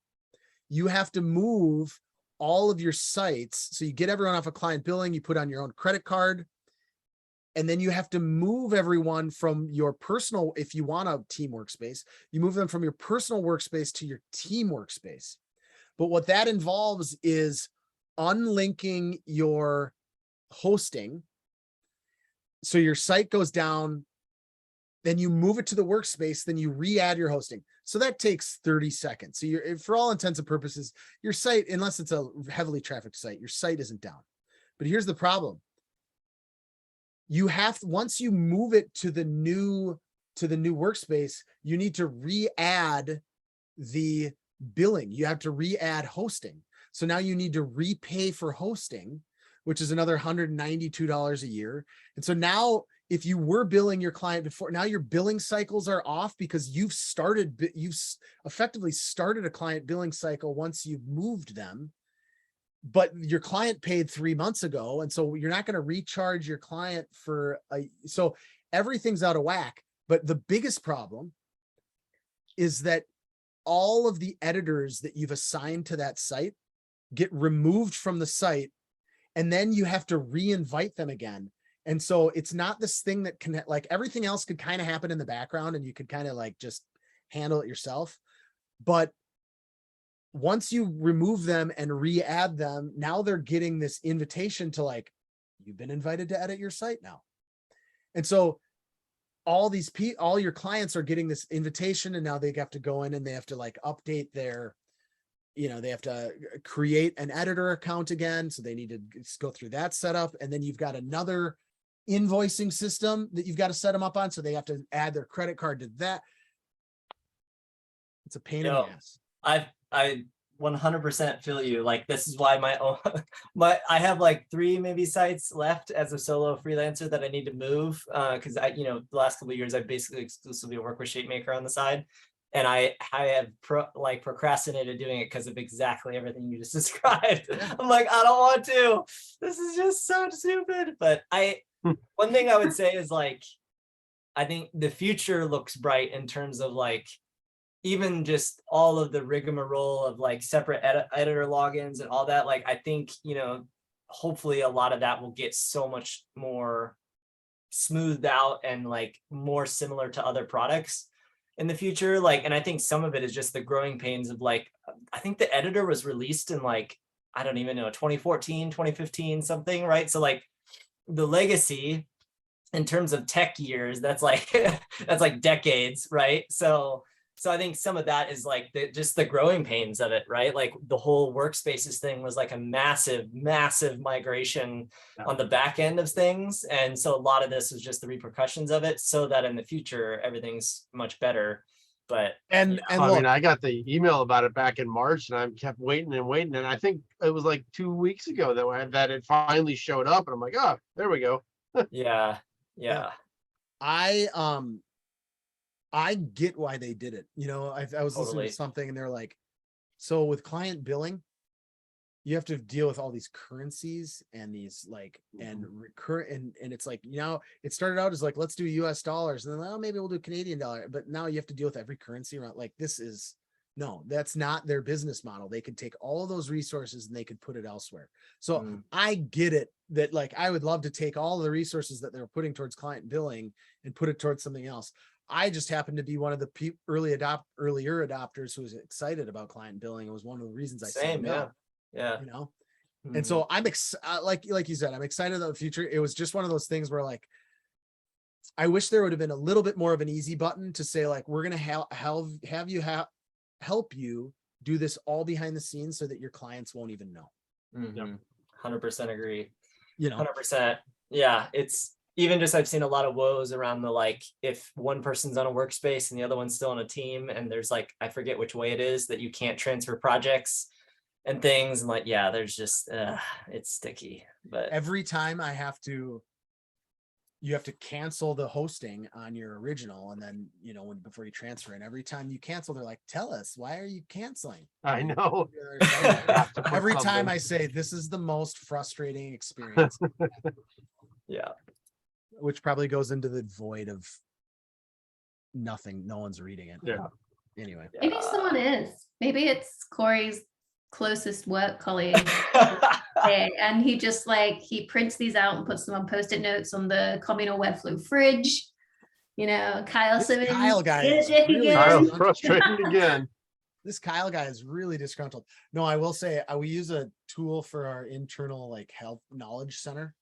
you have to move all of your sites. So you get everyone off of client billing, you put on your own credit card, And then you have to move everyone from your personal, if you want a team workspace, you move them from your personal workspace to your team workspace. But what that involves is unlinking your hosting. So your site goes down, then you move it to the workspace, then you re-add your hosting. So that takes 30 seconds. So you're, for all intents and purposes, your site, unless it's a heavily trafficked site, your site isn't down. But here's the problem. You have, once you move it to the new workspace, you need to re-add the billing. You have to re-add hosting. So now you need to repay for hosting, which is another $192 a year. And so now if you were billing your client before, now your billing cycles are off because you've effectively started a client billing cycle once you've moved them, but your client paid 3 months ago. And so you're not going to recharge your client so everything's out of whack. But the biggest problem is that all of the editors that you've assigned to that site get removed from the site, and then you have to re-invite them again. And so it's not this thing that can, like, everything else could kind of happen in the background and you could kind of like just handle it yourself. But once you remove them and re-add them, now they're getting this invitation to, like, you've been invited to edit your site now. And so all your clients are getting this invitation, and now they have to go in and they have to like update their, they have to create an editor account again. So they need to go through that setup. And then you've got another invoicing system that you've got to set them up on. So they have to add their credit card to that. It's a pain in the ass. I 100% feel you. Like, this is why I have like 3 maybe sites left as a solo freelancer that I need to move. Cause the last couple of years, I've basically exclusively worked with Shapeshaker on the side. And I have procrastinated doing it because of exactly everything you just described. I'm like, I don't want to. This is just so stupid. But one thing I would say is, like, I think the future looks bright in terms of like even just all of the rigmarole of like separate editor logins and all that. Like, I think, hopefully a lot of that will get so much more smoothed out and like more similar to other products in the future. Like, and I think some of it is just the growing pains of like, I think the editor was released in like, I don't even know, 2014, 2015, something, right? So like the legacy in terms of tech years, that's like, that's like decades, right? So I think some of that is like just the growing pains of it, right? Like the whole workspaces thing was like a massive, massive migration on the back end of things. And so a lot of this is just the repercussions of it, so that in the future, everything's much better. But I mean, I got the email about it back in March, and I kept waiting and waiting. And I think it was like 2 weeks ago that it finally showed up, and I'm like, oh, there we go. Yeah. I get why they did it. I was listening to something and they're like, so with client billing, you have to deal with all these currencies and these like, and it's like, it started out as like, let's do US dollars. And then, maybe we'll do Canadian dollar. But now you have to deal with every currency around. Like, that's not their business model. They could take all of those resources and they could put it elsewhere. So I get it that, like, I would love to take all the resources that they're putting towards client billing and put it towards something else. I just happened to be one of the earlier adopters who was excited about client billing. It was one of the reasons I signed up. Yeah. And so I'm like you said, I'm excited about the future. It was just one of those things where, like, I wish there would have been a little bit more of an easy button to say, like, we're going to help you do this all behind the scenes so that your clients won't even know. 100% agree. 100%. 100%. Yeah. It's even just, I've seen a lot of woes around the, like, if one person's on a workspace and the other one's still on a team, and there's like, I forget which way it is that you can't transfer projects and things. And like, yeah, there's just, it's sticky. But every time you have to cancel the hosting on your original. And then, before you transfer it, every time you cancel, they're like, tell us, why are you canceling? I know. Every time I say, this is the most frustrating experience. Yeah. Which probably goes into the void of nothing. No one's reading it. Yeah. Anyway. Maybe someone is. Maybe it's Corey's closest work colleague. And he just like, he prints these out and puts them on Post-it notes on the communal Webflow fridge. You know, Kyle This Simmons. Kyle guy get is it, Dick, really again. Kyle's frustrated again. This Kyle guy is really disgruntled. No, I will say we use a tool for our internal like help knowledge center.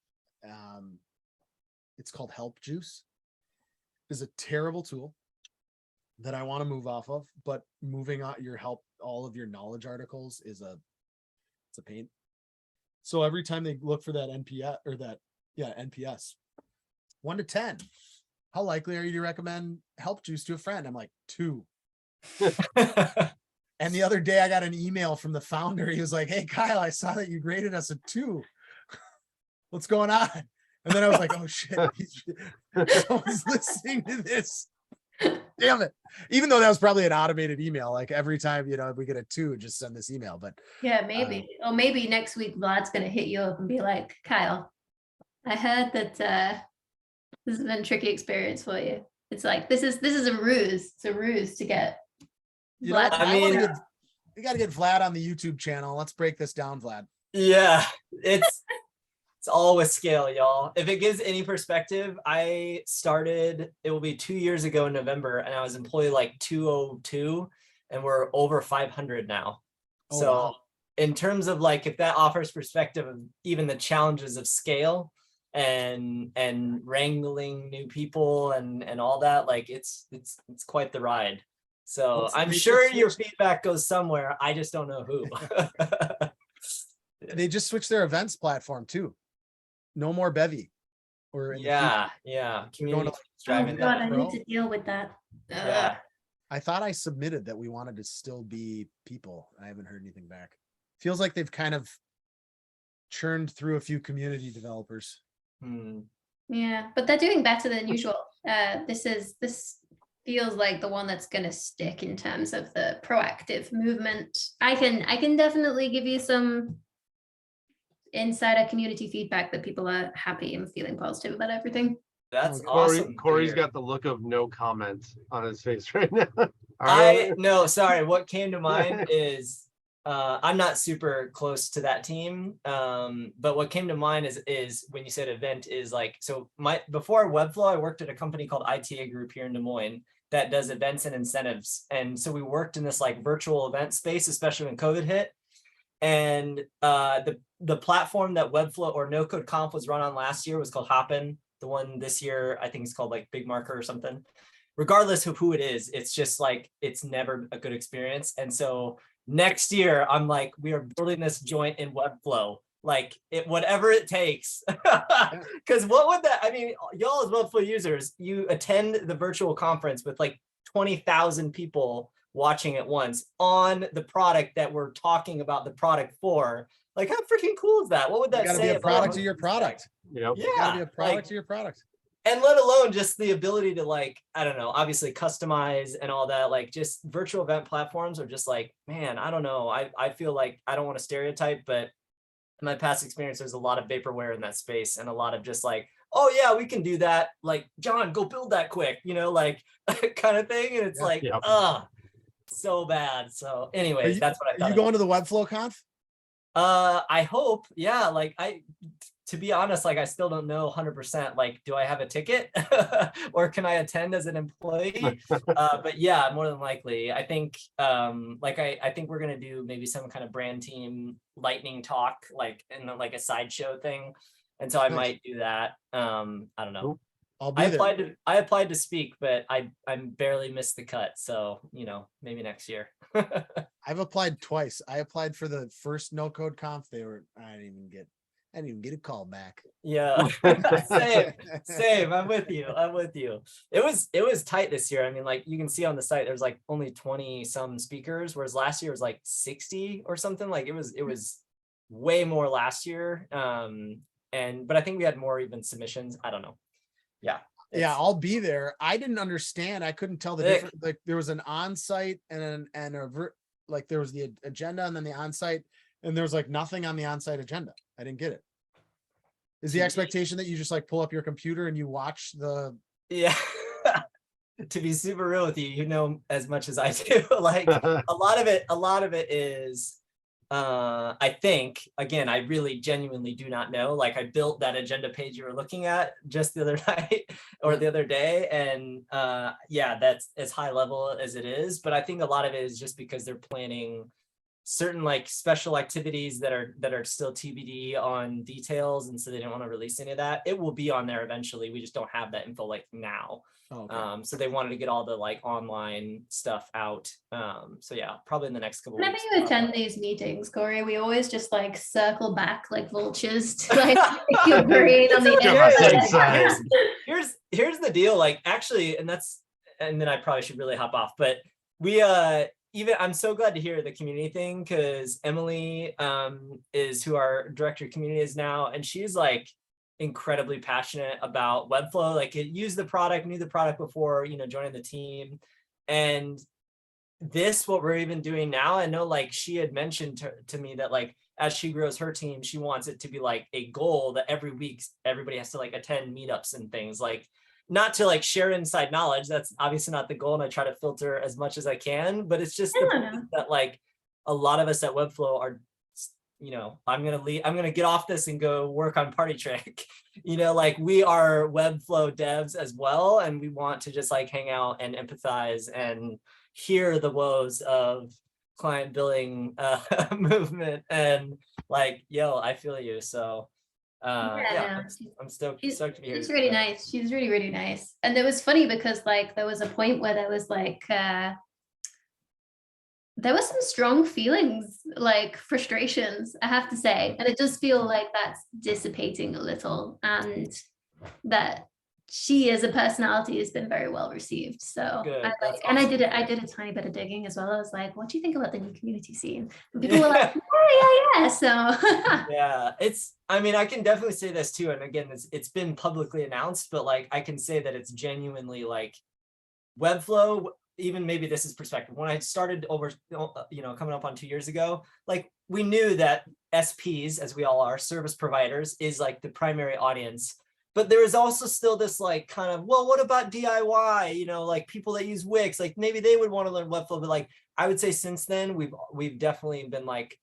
It's called Help Juice. It's a terrible tool that I want to move off of, but moving on your help, all of your knowledge articles it's a pain. So every time they look for that NPS or that, NPS, 1 to 10, how likely are you to recommend Help Juice to a friend? I'm like 2. And the other day I got an email from the founder. He was like, "Hey Kyle, I saw that you graded us a 2. What's going on?" And then I was like, "Oh shit, someone's listening to this. Damn it." Even though that was probably an automated email, like every time, we get a 2, just send this email. But Yeah, maybe. Or maybe next week Vlad's gonna hit you up and be like, "Kyle, I heard that this has been a tricky experience for you." It's like this is a ruse. It's a ruse to get Vlad. we got to get Vlad on the YouTube channel. Let's break this down, Vlad. Yeah, it's all with scale, y'all. If it gives any perspective, I started, it will be 2 years ago in November, and I was employee like 202, and we're over 500 now. Oh, So wow. in terms of like, if that offers perspective of even the challenges of scale and wrangling new people and all that, like it's quite the ride. So What's I'm the sure biggest your switch? feedback goes somewhere. I just don't know who. They just switched their events platform too. No more Bevy. Or in the Yeah. going Community to- is driving Oh God, that. I bro. need to deal with that. Yeah. I thought I submitted that we wanted to still be people. I haven't heard anything back. Feels like they've kind of churned through a few community developers. Hmm. Yeah, but they're doing better than usual. This feels like the one that's gonna stick in terms of the proactive movement. I can definitely give you some insider community feedback that people are happy and feeling positive about everything. That's Corey, awesome. to Corey's hear. got the look of no comment on his face right now. No, sorry. What came to mind is I'm not super close to that team. But what came to mind is when you said event is like, so before Webflow, I worked at a company called ITA Group here in Des Moines that does events and incentives. And so we worked in this like virtual event space, especially when COVID hit. And the platform that Webflow or No-Code Conf was run on last year was called Hopin. The one this year, I think it's called like Big Marker or something. Regardless of who it is, it's just like, it's never a good experience. And so next year, I'm like, we are building this joint in Webflow, like whatever it takes. Because what would that, I mean, y'all as Webflow users, you attend the virtual conference with like 20,000 people watching at once on the product that we're talking about the product for. Like, how freaking cool is that? What would You that got to say be a about product our of your hosting stack? product. Yep. You got to be Yeah, a product like, of your product. and let alone just the ability to like, I don't know, obviously customize and all that, like just virtual event platforms are just like, man, I don't know. I feel like I don't want to stereotype, but in my past experience, there's a lot of vaporware in that space and a lot of just like, oh yeah, we can do that. Like, John, go build that quick, like kind of thing. And it's like, Yep. so bad. So Are anyways, you, that's what I are thought. you going to the Webflow Conf? I hope, yeah, like to be honest, like I still don't know 100%, like, do I have a ticket or can I attend as an employee? But yeah, more than likely, I think, like, I think we're going to do maybe some kind of brand team lightning talk, like in like a sideshow thing. And so I Nice. might do that. I don't know. Cool. I'll I be there. applied to speak, but I'm barely missed the cut. So, maybe next year. I've applied twice. I applied for the first No-Code Conf. I didn't even get a call back. Yeah, same. I'm with you. It was tight this year. I mean, like you can see on the site, there's like only 20 some speakers, whereas last year was like 60 or something. Like it was way more last year. But I think we had more even submissions. I don't know. Yeah. Yeah, I'll be there. I didn't understand. I couldn't tell the Sick. difference. Like there was an on-site like there was the agenda and then the on-site, and there was like nothing on the on-site agenda. I didn't get it. Is the expectation that you just like pull up your computer and you watch the? Yeah. To be super real with you, as much as I do. Like a lot of it is I think, again, I really genuinely do not know. Like, I built that agenda page you were looking at just the other night or the other day. And yeah, that's as high level as it is. But I think a lot of it is just because they're planning certain like special activities that are still TBD on details. And so they don't want to release any of that. It will be on there eventually. We just don't have that info like now. Okay. So they wanted to get all the like online stuff out. So yeah, probably in the next couple Whenever weeks. you attend these meetings, Corey, we always just like circle back like vultures to like pick your brain on the Yeah, here's the deal. Like actually, and then I probably should really hop off, but we I'm so glad to hear the community thing, because Emily is who our director of community is now, and she's like incredibly passionate about Webflow. Like, it used the product, knew the product before, you know, joining the team. And this, what we're even doing now, I know like she had mentioned to me that like as she grows her team, she wants it to be like a goal that every week everybody has to like attend meetups and things, like not to like share inside knowledge. That's obviously not the goal, and I try to filter as much as I can, but it's just the point that like a lot of us at Webflow are, you know, I'm gonna get off this and go work on Party Trick. You know, like we are Webflow devs as well, and we want to just like hang out and empathize and hear the woes of client billing movement, and like, yo, I feel you. So yeah, I'm stoked to be here. She's really nice. She's really, really nice. And it was funny because like there was a point where there was like there were some strong feelings, like frustrations, I have to say. And it does feel like that's dissipating a little, and that she as a personality has been very well received. So I did a tiny bit of digging as well. I was like, what do you think about the new community scene? And people were like, yeah. So yeah, I mean, I can definitely say this too. And again, it's been publicly announced, but like I can say that it's genuinely like Webflow. Even maybe this is perspective. When I started over, you know, coming up on 2 years ago, like we knew that SPs, as we all are, service providers, is like the primary audience. But there is also still this like kind of, well, what about DIY? You know, like people that use Wix, like maybe they would want to learn Webflow. But like I would say since then, we've definitely been like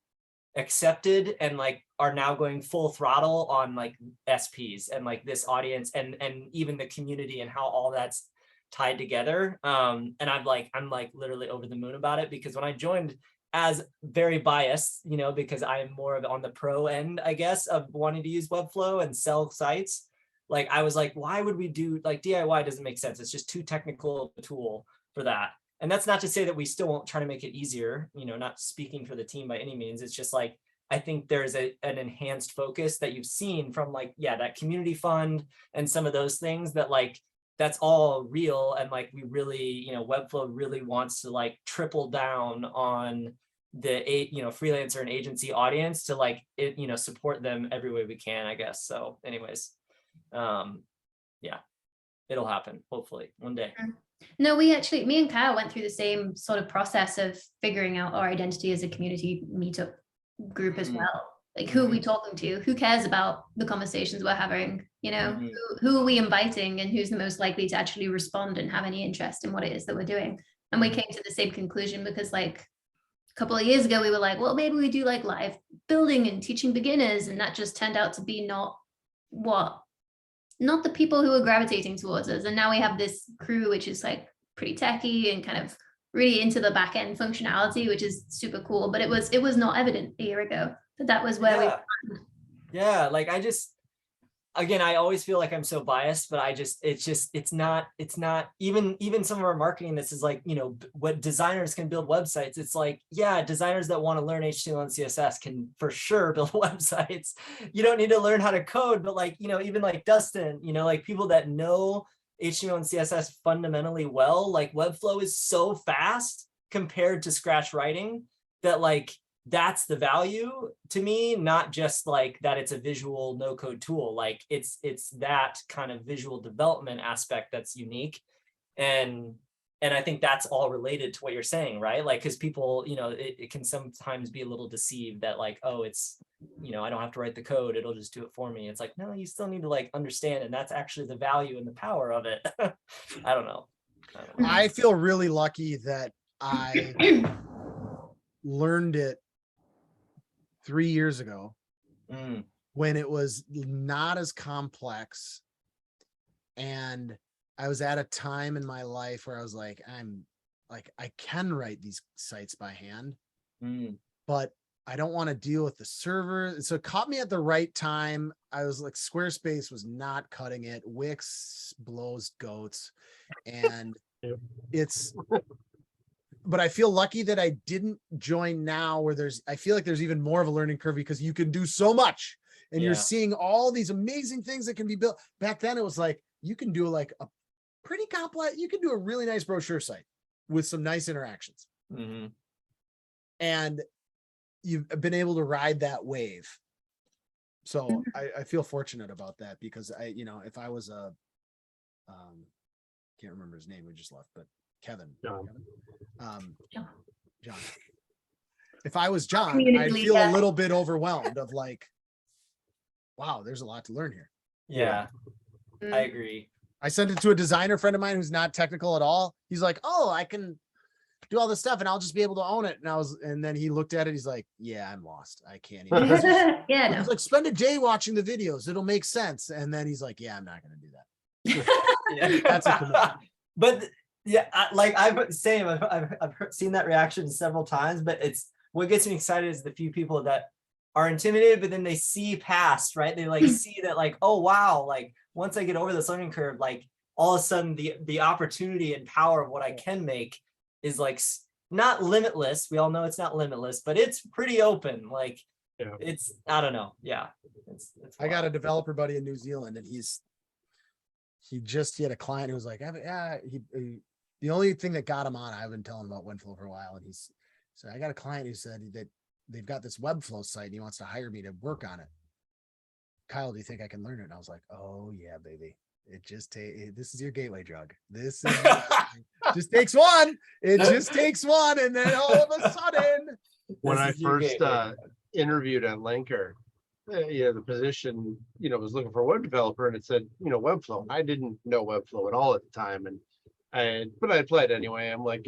accepted and like are now going full throttle on like SPs and like this audience and even the community and how all that's tied together. And I'm like literally over the moon about it, because when I joined as very biased, you know, because I'm more of on the pro end, I guess, of wanting to use Webflow and sell sites. Like I was like, why would we do like DIY? Doesn't make sense. It's just too technical a tool for that. And that's not to say that we still won't try to make it easier, you know, not speaking for the team by any means. It's just like, I think there's an enhanced focus that you've seen from like, yeah, that community fund and some of those things that like, that's all real. And like, we really, you know, Webflow really wants to like triple down on the, you know, freelancer and agency audience to like, you know, support them every way we can, I guess. So anyways, yeah, it'll happen hopefully one day. No, me and Kyle went through the same sort of process of figuring out our identity as a community meetup group as well. Like, who are we talking to? Who cares about the conversations we're having? You know, who are we inviting, and who's the most likely to actually respond and have any interest in what it is that we're doing? And we came to the same conclusion because like a couple of years ago, we were like, well, maybe we do like live building and teaching beginners. And that just turned out to be not the people who are gravitating towards us. And now we have this crew, which is like pretty techy and kind of really into the back end functionality, which is super cool. But it was not evident a year ago that was where we were. Yeah, like again, I always feel like I'm so biased, but it's not even some of our marketing. This is like, you know, what designers can build websites. It's like, yeah, designers that want to learn HTML and CSS can for sure build websites. You don't need to learn how to code, but like, you know, even like Dustin, you know, like people that know HTML and CSS fundamentally well, like Webflow is so fast compared to Scratch writing that like, that's the value to me, not just like that it's a visual no-code tool. Like it's that kind of visual development aspect that's unique. And I think that's all related to what you're saying, right? Like, because people, you know, it can sometimes be a little deceived that like, oh, it's, you know, I don't have to write the code, it'll just do it for me. It's like, no, you still need to like understand, and that's actually the value and the power of it. I don't know. I feel really lucky that I learned it 3 years ago Mm, when it was not as complex. And I was at a time in my life where I was like, I can write these sites by hand, mm, but I don't want to deal with the server. So it caught me at the right time. I was like, Squarespace was not cutting it. Wix blows goats. And Yep. it's, but I feel lucky that I didn't join now where I feel like there's even more of a learning curve because you can do so much and you're Yeah. seeing all these amazing things that can be built. Back then it was like, you can do like a pretty complex, you can do a really nice brochure site with some nice interactions. mhm. And you've been able to ride that wave. So I feel fortunate about that because if I was can't remember his name, we just left, but Kevin. John. John. If I was John, Community I'd feel leader. a little bit overwhelmed of like, wow, there's a lot to learn here. Yeah, I Mm. agree. I sent it to a designer friend of mine who's not technical at all. He's like, oh, I can do all this stuff and I'll just be able to own it. And then he looked at it. He's like, yeah, I'm lost. I can't even. Yeah, no. He's like, spend a day watching the videos. It'll make sense. And then he's like, yeah, I'm not going to do that. Yeah. That's a commitment. But yeah, I've seen that reaction several times, but it's what gets me excited is the few people that are intimidated, but then they see past, right? They like see that like, oh wow, like once I get over this learning curve, like all of a sudden the opportunity and power of what I can make is like not limitless. We all know it's not limitless, but it's pretty open. Like Yeah. it's, I don't know. Yeah. It's I got a wild. developer buddy in New Zealand and he had a client who was like, the only thing that got him on, I've been telling him about Webflow for a while. And so I got a client who said that they've got this Webflow site and he wants to hire me to work on it. Kyle, do you think I can learn it? And I was like, oh yeah, baby. This is your gateway drug. This is just takes one. It just takes one. And then all of a sudden, When This I is your first gateway. interviewed at Lenker, the position, was looking for a web developer and it said, Webflow. I didn't know Webflow at all at the time. But I applied anyway. I'm like,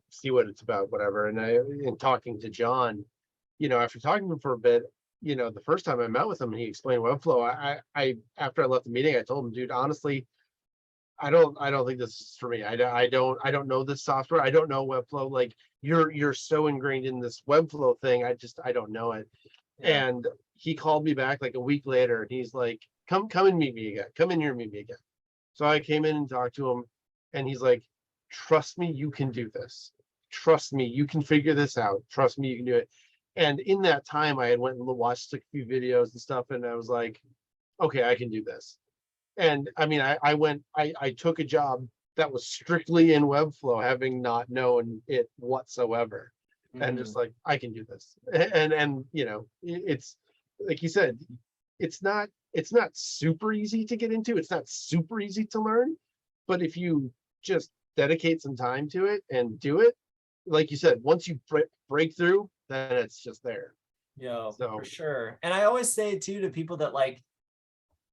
see what it's about, whatever. And in talking to John, after talking to him for a bit, the first time I met with him and he explained Webflow, I after I left the meeting, I told him, dude, honestly, I don't think this is for me. I don't know this software. I don't know Webflow. Like you're so ingrained in this Webflow thing. I don't know it. Yeah. And he called me back like a week later and he's like, come and meet me again. Come in here and meet me again. So I came in and talked to him and he's like, trust me, you can do this. Trust me, you can figure this out. Trust me, you can do it. And in that time, I had went and watched a few videos and stuff, and I was like, okay, I can do this. And I mean, I took a job that was strictly in Webflow, having not known it whatsoever. And just like, I can do this. And it's like you said, it's not super easy to get into. It's not super easy to learn. But if you just dedicate some time to it and do it, like you said, once you break through, then it's just there. Yo, So- for sure. And I always say too to people that like,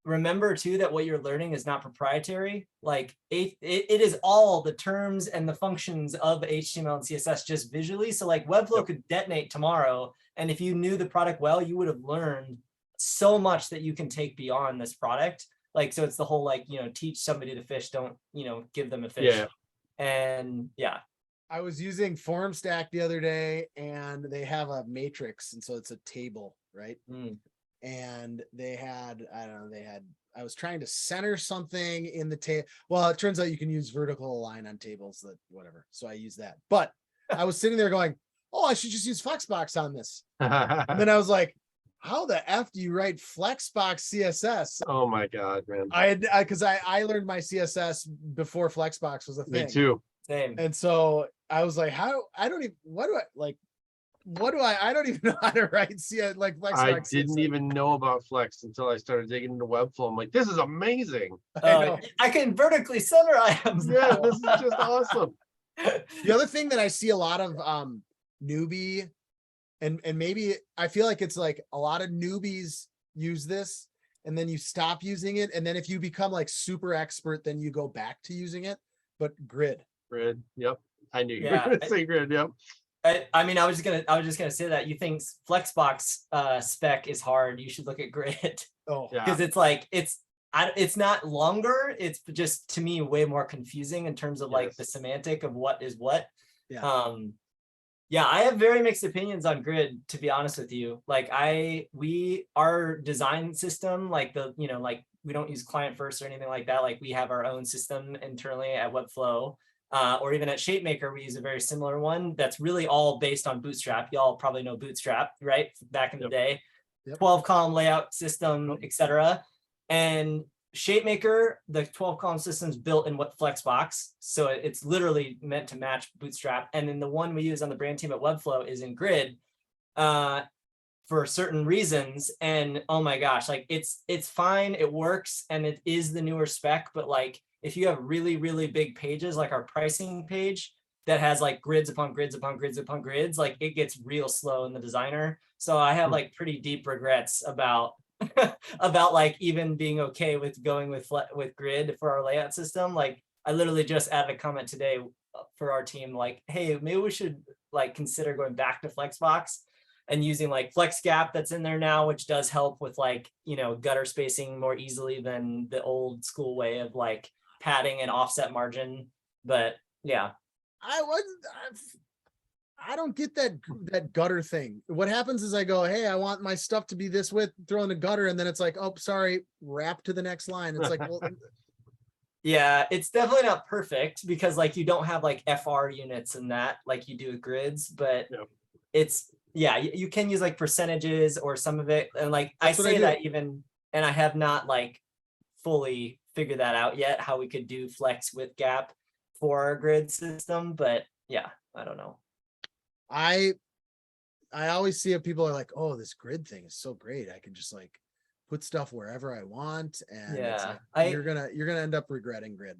remember too that what you're learning is not proprietary. Like it is all the terms and the functions of HTML and CSS just visually. So like Webflow could detonate tomorrow. And if you knew the product well, you would have learned so much that you can take beyond this product. Like, so it's the whole, like, teach somebody to fish, don't, give them a fish. Yeah. And yeah. I was using FormStack the other day and they have a matrix. And so it's a table, right? Mm. And I was trying to center something in the table. Well, it turns out you can use vertical align on tables, that whatever. So I use that. But I was sitting there going, oh, I should just use Flexbox on this. And then I was like, how the F do you write Flexbox CSS? Oh my God, man. Because I learned my CSS before Flexbox was a thing. Me too. Same. And so I was like, I don't even know how to write CS like Flexbox. I didn't CSS. even know about Flex until I started digging into Webflow. I'm like, this is amazing. I can vertically center items. Yeah, now. this is just awesome. The other thing that I see a lot of newbie and maybe I feel like it's like a lot of newbies use this and then you stop using it. And then if you become like super expert, then you go back to using it. But grid. Grid. Yep. I knew you Yeah, were gonna say grid. Yep. I mean, I was just gonna say that you think Flexbox spec is hard. You should look at Grid Oh, Yeah. because it's like it's not longer. It's just to me way more confusing in terms of like Yes. the semantic of what is what. yeah. Yeah, I have very mixed opinions on Grid, to be honest with you. Like our design system, like like we don't use client first or anything like that. Like we have our own system internally at Webflow, or even at Shapemaker, we use a very similar one that's really all based on Bootstrap. Y'all probably know Bootstrap, right? Back in the day, Yep. 12 column layout system, etc. And Shapemaker, the 12 column system's built in what Flexbox. So it's literally meant to match Bootstrap. And then the one we use on the brand team at Webflow is in Grid for certain reasons. And oh my gosh, like it's fine, it works, and it is the newer spec. But like if you have really, really big pages, like our pricing page that has like grids upon grids upon grids upon grids, like it gets real slow in the designer. So I have like pretty deep regrets about about like even being okay with going with Grid for our layout system. Like I literally just added a comment today for our team, like, hey, maybe we should like consider going back to Flexbox and using like FlexGap that's in there now, which does help with like, gutter spacing more easily than the old school way of like padding and offset margin. But yeah. I don't get that gutter thing. What happens is I go, hey, I want my stuff to be this width, throw in the gutter, and then it's like, oh, sorry, wrap to the next line. It's like, well, yeah, it's definitely not perfect because like you don't have like FR units and that like you do with grids, but it's, yeah, you can use like percentages or some of it. And like I say that even, and I have not like fully figured that out yet, how we could do flex with gap for our grid system. But yeah, I don't know. I always see it, people are like, oh, this grid thing is so great. I can just like put stuff wherever I want. And it's like, you're gonna end up regretting Grid.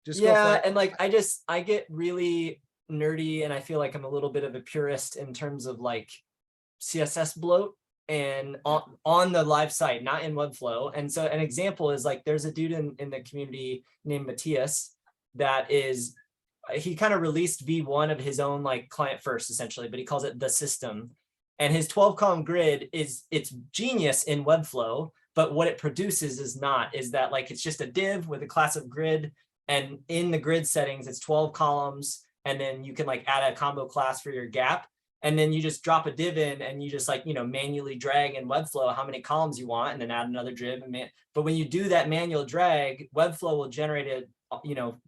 Just yeah, and like I get really nerdy and I feel like I'm a little bit of a purist in terms of like CSS bloat and on the live site, not in Webflow. And so an example is like there's a dude in the community named Matthias that is, he kind of released V1 of his own like client first essentially, but he calls it the system. And his 12 column grid it's genius in Webflow, but what it produces is that like it's just a div with a class of grid, and in the grid settings it's 12 columns, and then you can like add a combo class for your gap, and then you just drop a div in and you just like manually drag in Webflow how many columns you want and then add another div. But when you do that manual drag, Webflow will generate a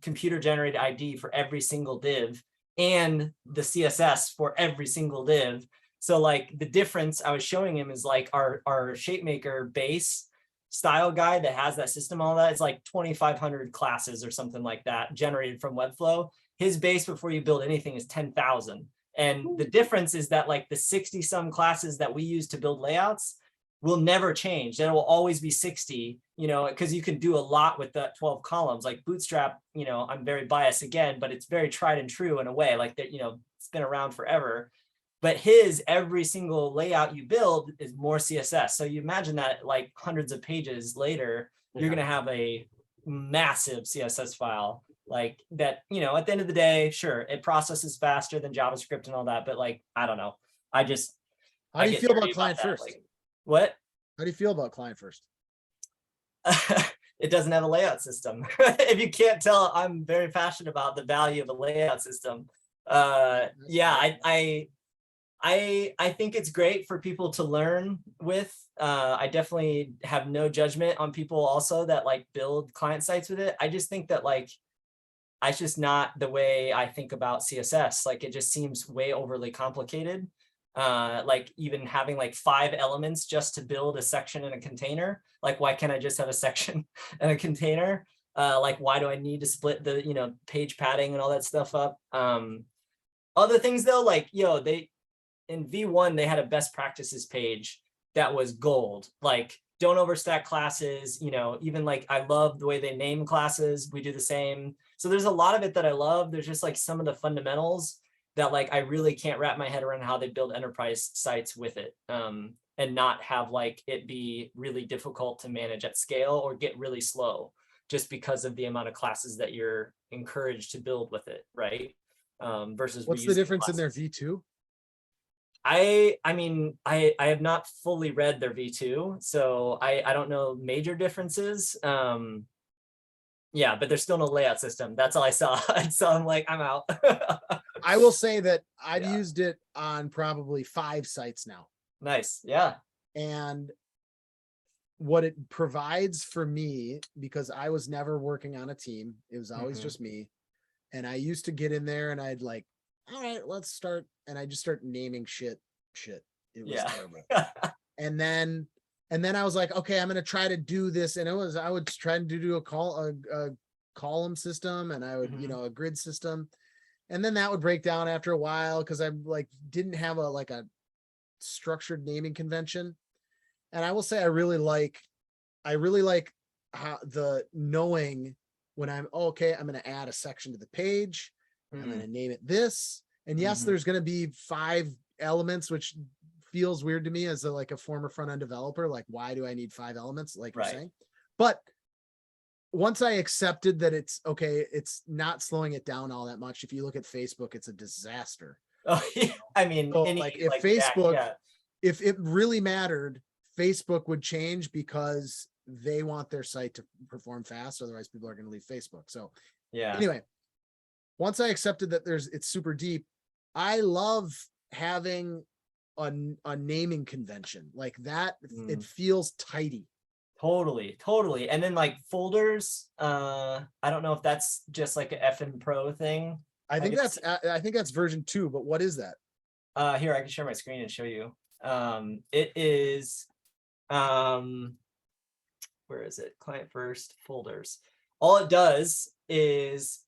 computer generated ID for every single div and the CSS for every single div. So like the difference I was showing him is like our Shapemaker base style guide that has that system, all that, it's like 2,500 classes or something like that generated from Webflow. His base before you build anything is 10,000. And the difference is that like the 60 some classes that we use to build layouts will never change. There will always be 60, because you can do a lot with that 12 columns. Like Bootstrap, I'm very biased again, but it's very tried and true in a way, like that, it's been around forever. But every single layout you build is more CSS. So you imagine that like hundreds of pages later, you're going to have a massive CSS file like that, at the end of the day, sure, it processes faster than JavaScript and all that. But like, I don't know. How do you feel about client first? Like, what? How do you feel about client first? It doesn't have a layout system. If you can't tell, I'm very passionate about the value of a layout system. Yeah, I think it's great for people to learn with. I definitely have no judgment on people also that like build client sites with it. I just think that like, it's just not the way I think about CSS. Like it just seems way overly complicated. Like even having like 5 elements just to build a section in a container. Like, why can't I just have a section and a container? Like, why do I need to split the, page padding and all that stuff up? Other things though, like, in V1, they had a best practices page that was gold. Like, don't overstack classes, even like, I love the way they name classes. We do the same. So there's a lot of it that I love. There's just like some of the fundamentals that like, I really can't wrap my head around how they build enterprise sites with it. And not have like it be really difficult to manage at scale or get really slow just because of the amount of classes that you're encouraged to build with it, right? Versus what's the difference in their V2? I mean, I have not fully read their V2, so I don't know major differences. Yeah, but there's still no layout system. That's all I saw. So I'm like, I'm out. I will say that I've Yeah. used it on probably 5 sites now. Nice. Yeah. And what it provides for me, because I was never working on a team, it was always Mhm. just me. And I used to get in there and I'd like, all right, let's start. And I just start naming shit. It was Yeah. terrible. And then I was like, okay, I'm gonna try to do this. And I would try to do a column system, and I would, Mhm. a grid system. And then that would break down after a while because I like didn't have a structured naming convention. And I will say I really like how the knowing when I'm okay, I'm gonna add a section to the page. I'm Mhm. gonna name it this. And yes, Mhm. there's gonna be 5 elements, which feels weird to me as a former front-end developer. Like, why do I need 5 elements? Like you're Right. saying. But once I accepted that it's okay, it's not slowing it down all that much. If you look at Facebook, it's a disaster. Oh, yeah. I mean, So, any like, if yeah, Facebook, yeah. if it really mattered, Facebook would change because they want their site to perform fast. Otherwise, people are going to leave Facebook. So Yeah. anyway, once I accepted that it's super deep, I love having a naming convention like that. It feels tidy. Totally. And then like folders, I don't know if that's just like a FN Pro thing. I think guess- that's version 2, but what is that? Here, I can share my screen and show you. It is, where is it? Client first folders. All it does is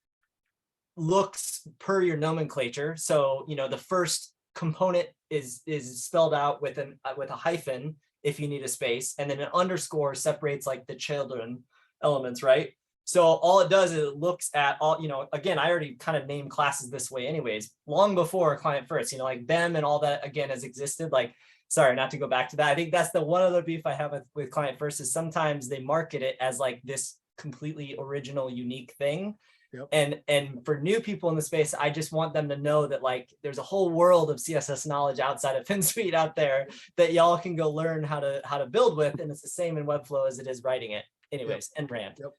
looks per your nomenclature. So, the first component is spelled out with a hyphen if you need a space, and then an underscore separates like the children elements, right? So all it does is it looks at all, again, I already kind of named classes this way anyways, long before client first, like them and all that again has existed. Like, sorry, not to go back to that. I think that's the one other beef I have with client first is sometimes they market it as like this completely original, unique thing. Yep. And for new people in the space, I just want them to know that like there's a whole world of CSS knowledge outside of FinSuite out there that y'all can go learn how to build with, and it's the same in Webflow as it is writing it. Anyways, and brand. Yep.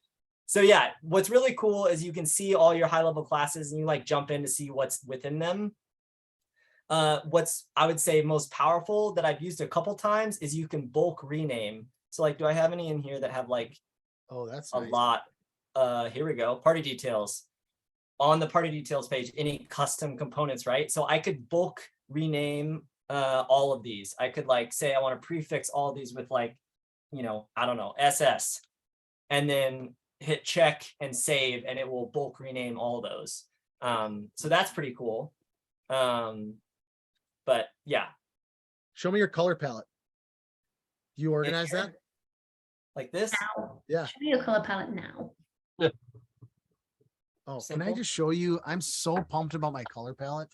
So yeah, what's really cool is you can see all your high-level classes and you like jump in to see what's within them. What's I would say most powerful that I've used a couple times is you can bulk rename. So like, do I have any in here that have like that's a nice. lot? Here we go. Party details. On the party details page, any custom components, right? So I could bulk rename all of these. I could like say I want to prefix all these with like, I don't know, SS, and then hit check and save, and it will bulk rename all those. So that's pretty cool. But yeah. Show me your color palette. Do you organize that? Like this? Now. Yeah. Show me your color palette now. Oh, Simple. can I just show you? I'm so pumped about my color palette.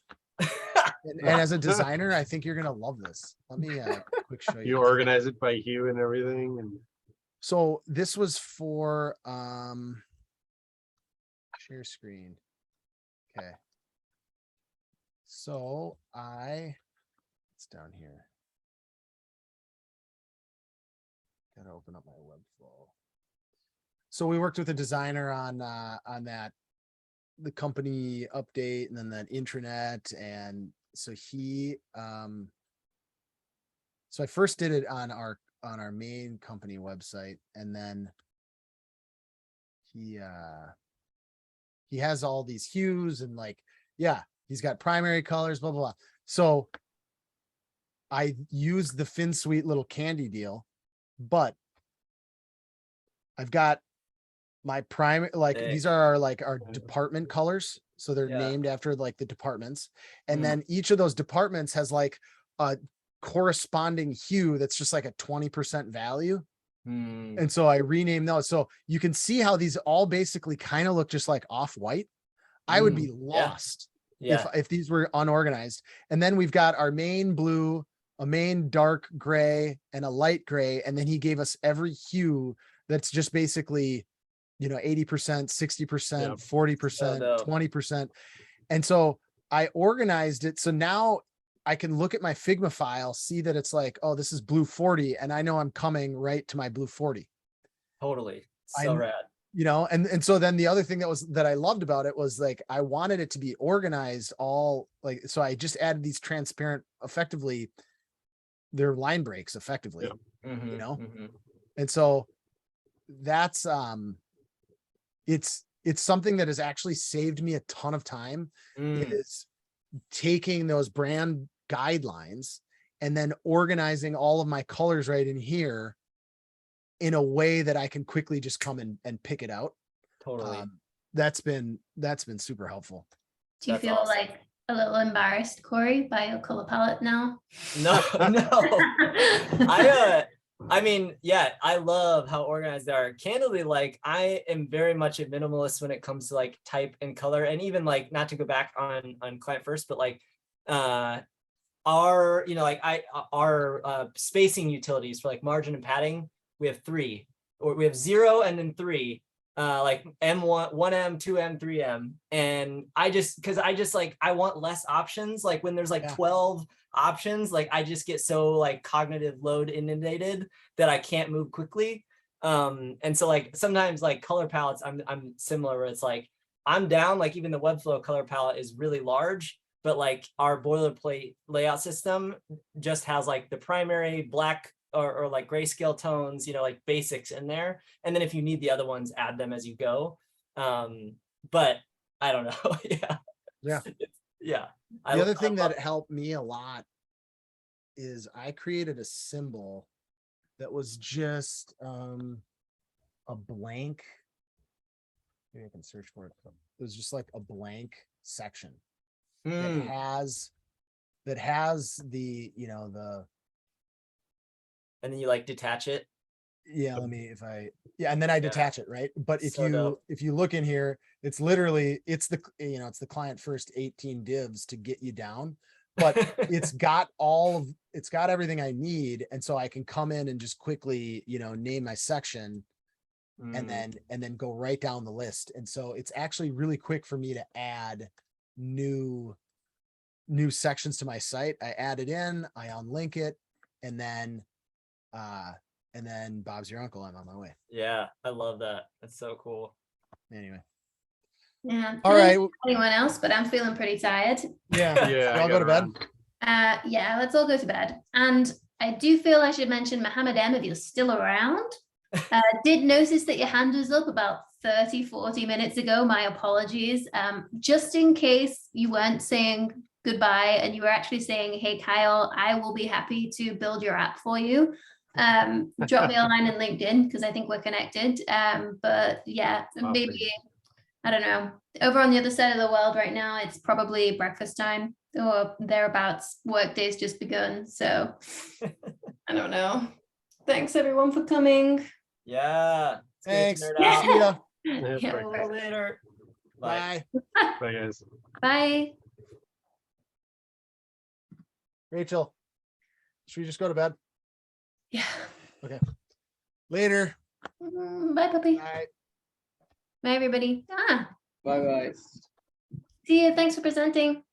And as a designer, I think you're gonna love this. Let me quick show you. You organize it by hue and everything, and So this was for share screen. Okay. So it's down here. Gotta open up my Webflow. So we worked with a designer on that, the company update, and then that intranet. And so so I first did it on our main company website, and then he has all these hues and like, yeah, he's got primary colors, blah, blah, blah. So I used the FinSuite little candy deal, but I've got my primary, like these are our department colors. So they're named after like the departments. And then each of those departments has like a corresponding hue that's just like a 20% value. And so I renamed those. So you can see how these all basically kind of look just like off-white. I would be lost if these were unorganized. And then we've got our main blue, a main dark gray, and a light gray. And then he gave us every hue that's just basically, 80%, 60%, 40%, 20%. And so I organized it. So now I can look at my Figma file, see that it's like, oh, this is blue 40, and I know I'm coming right to my blue 40. Totally. So I'm- rad. You know, and so then the other thing that I loved about it was like, I wanted it to be organized all like, so I just added these transparent, effectively, they're line breaks effectively, Mhm, know? mhm. and so that's, it's something that has actually saved me a ton of time. Mm, Is taking those brand guidelines and then organizing all of my colors right in here in a way that I can quickly just come and pick it out. totally. That's been super helpful. Do you That's feel awesome. like a little embarrassed, Corey, by your color palette now? No, no. I mean, yeah, I love how organized they are. Candidly, like I am very much a minimalist when it comes to like type and color, and even like not to go back on client first, but like our, you know, like our spacing utilities for like margin and padding, we have 3, or we have 0 and then 3. Like M1, 1M, 2M, 3M. And I just like, I want less options. Like when there's like 12 options, like I just get so like cognitive load inundated that I can't move quickly. And so like sometimes like color palettes, I'm similar where it's like, I'm down, like even the Webflow color palette is really large, but like our boilerplate layout system just has like the primary black or like grayscale tones, you know, like basics in there. And then if you need the other ones, add them as you go. But I don't know. Yeah. Yeah. The other thing that helped me a lot is I created a symbol that was just a blank. Maybe I can search for it. It was just like a blank section that has the, you know, the, and then you like detach it. yeah, let me, and then I detach it, right? But if you look in here, it's literally, it's the, you know, it's the client first 18 divs to get you down, but it's got everything I need. And so I can come in and just quickly, you know, name my section and then go right down the list. And so it's actually really quick for me to add new sections to my site. I add it in, I unlink it, and then Bob's your uncle, I'm on my way. Yeah, I love that. That's so cool. Anyway. Yeah. All right. Anyone else, but I'm feeling pretty tired. Yeah. Yeah. I'll go to bed. Yeah, let's all go to bed. And I do feel I should mention Mohammed M, if you're still around. Did notice that your hand was up about 30-40 minutes ago. My apologies. Just in case you weren't saying goodbye and you were actually saying, hey, Kyle, I will be happy to build your app for you. Drop me a line in LinkedIn because I think we're connected. But yeah, maybe, I don't know, over on the other side of the world right now, it's probably breakfast time or thereabouts. Workday's just begun. So I don't know. Thanks everyone for coming. Yeah. Thanks. See ya. Yeah. Later. Bye. Bye, guys. Bye. Rachel, should we just go to bed? Yeah. Okay. Later. Bye, puppy. Bye. Bye, everybody. Bye, guys. See you. Thanks for presenting.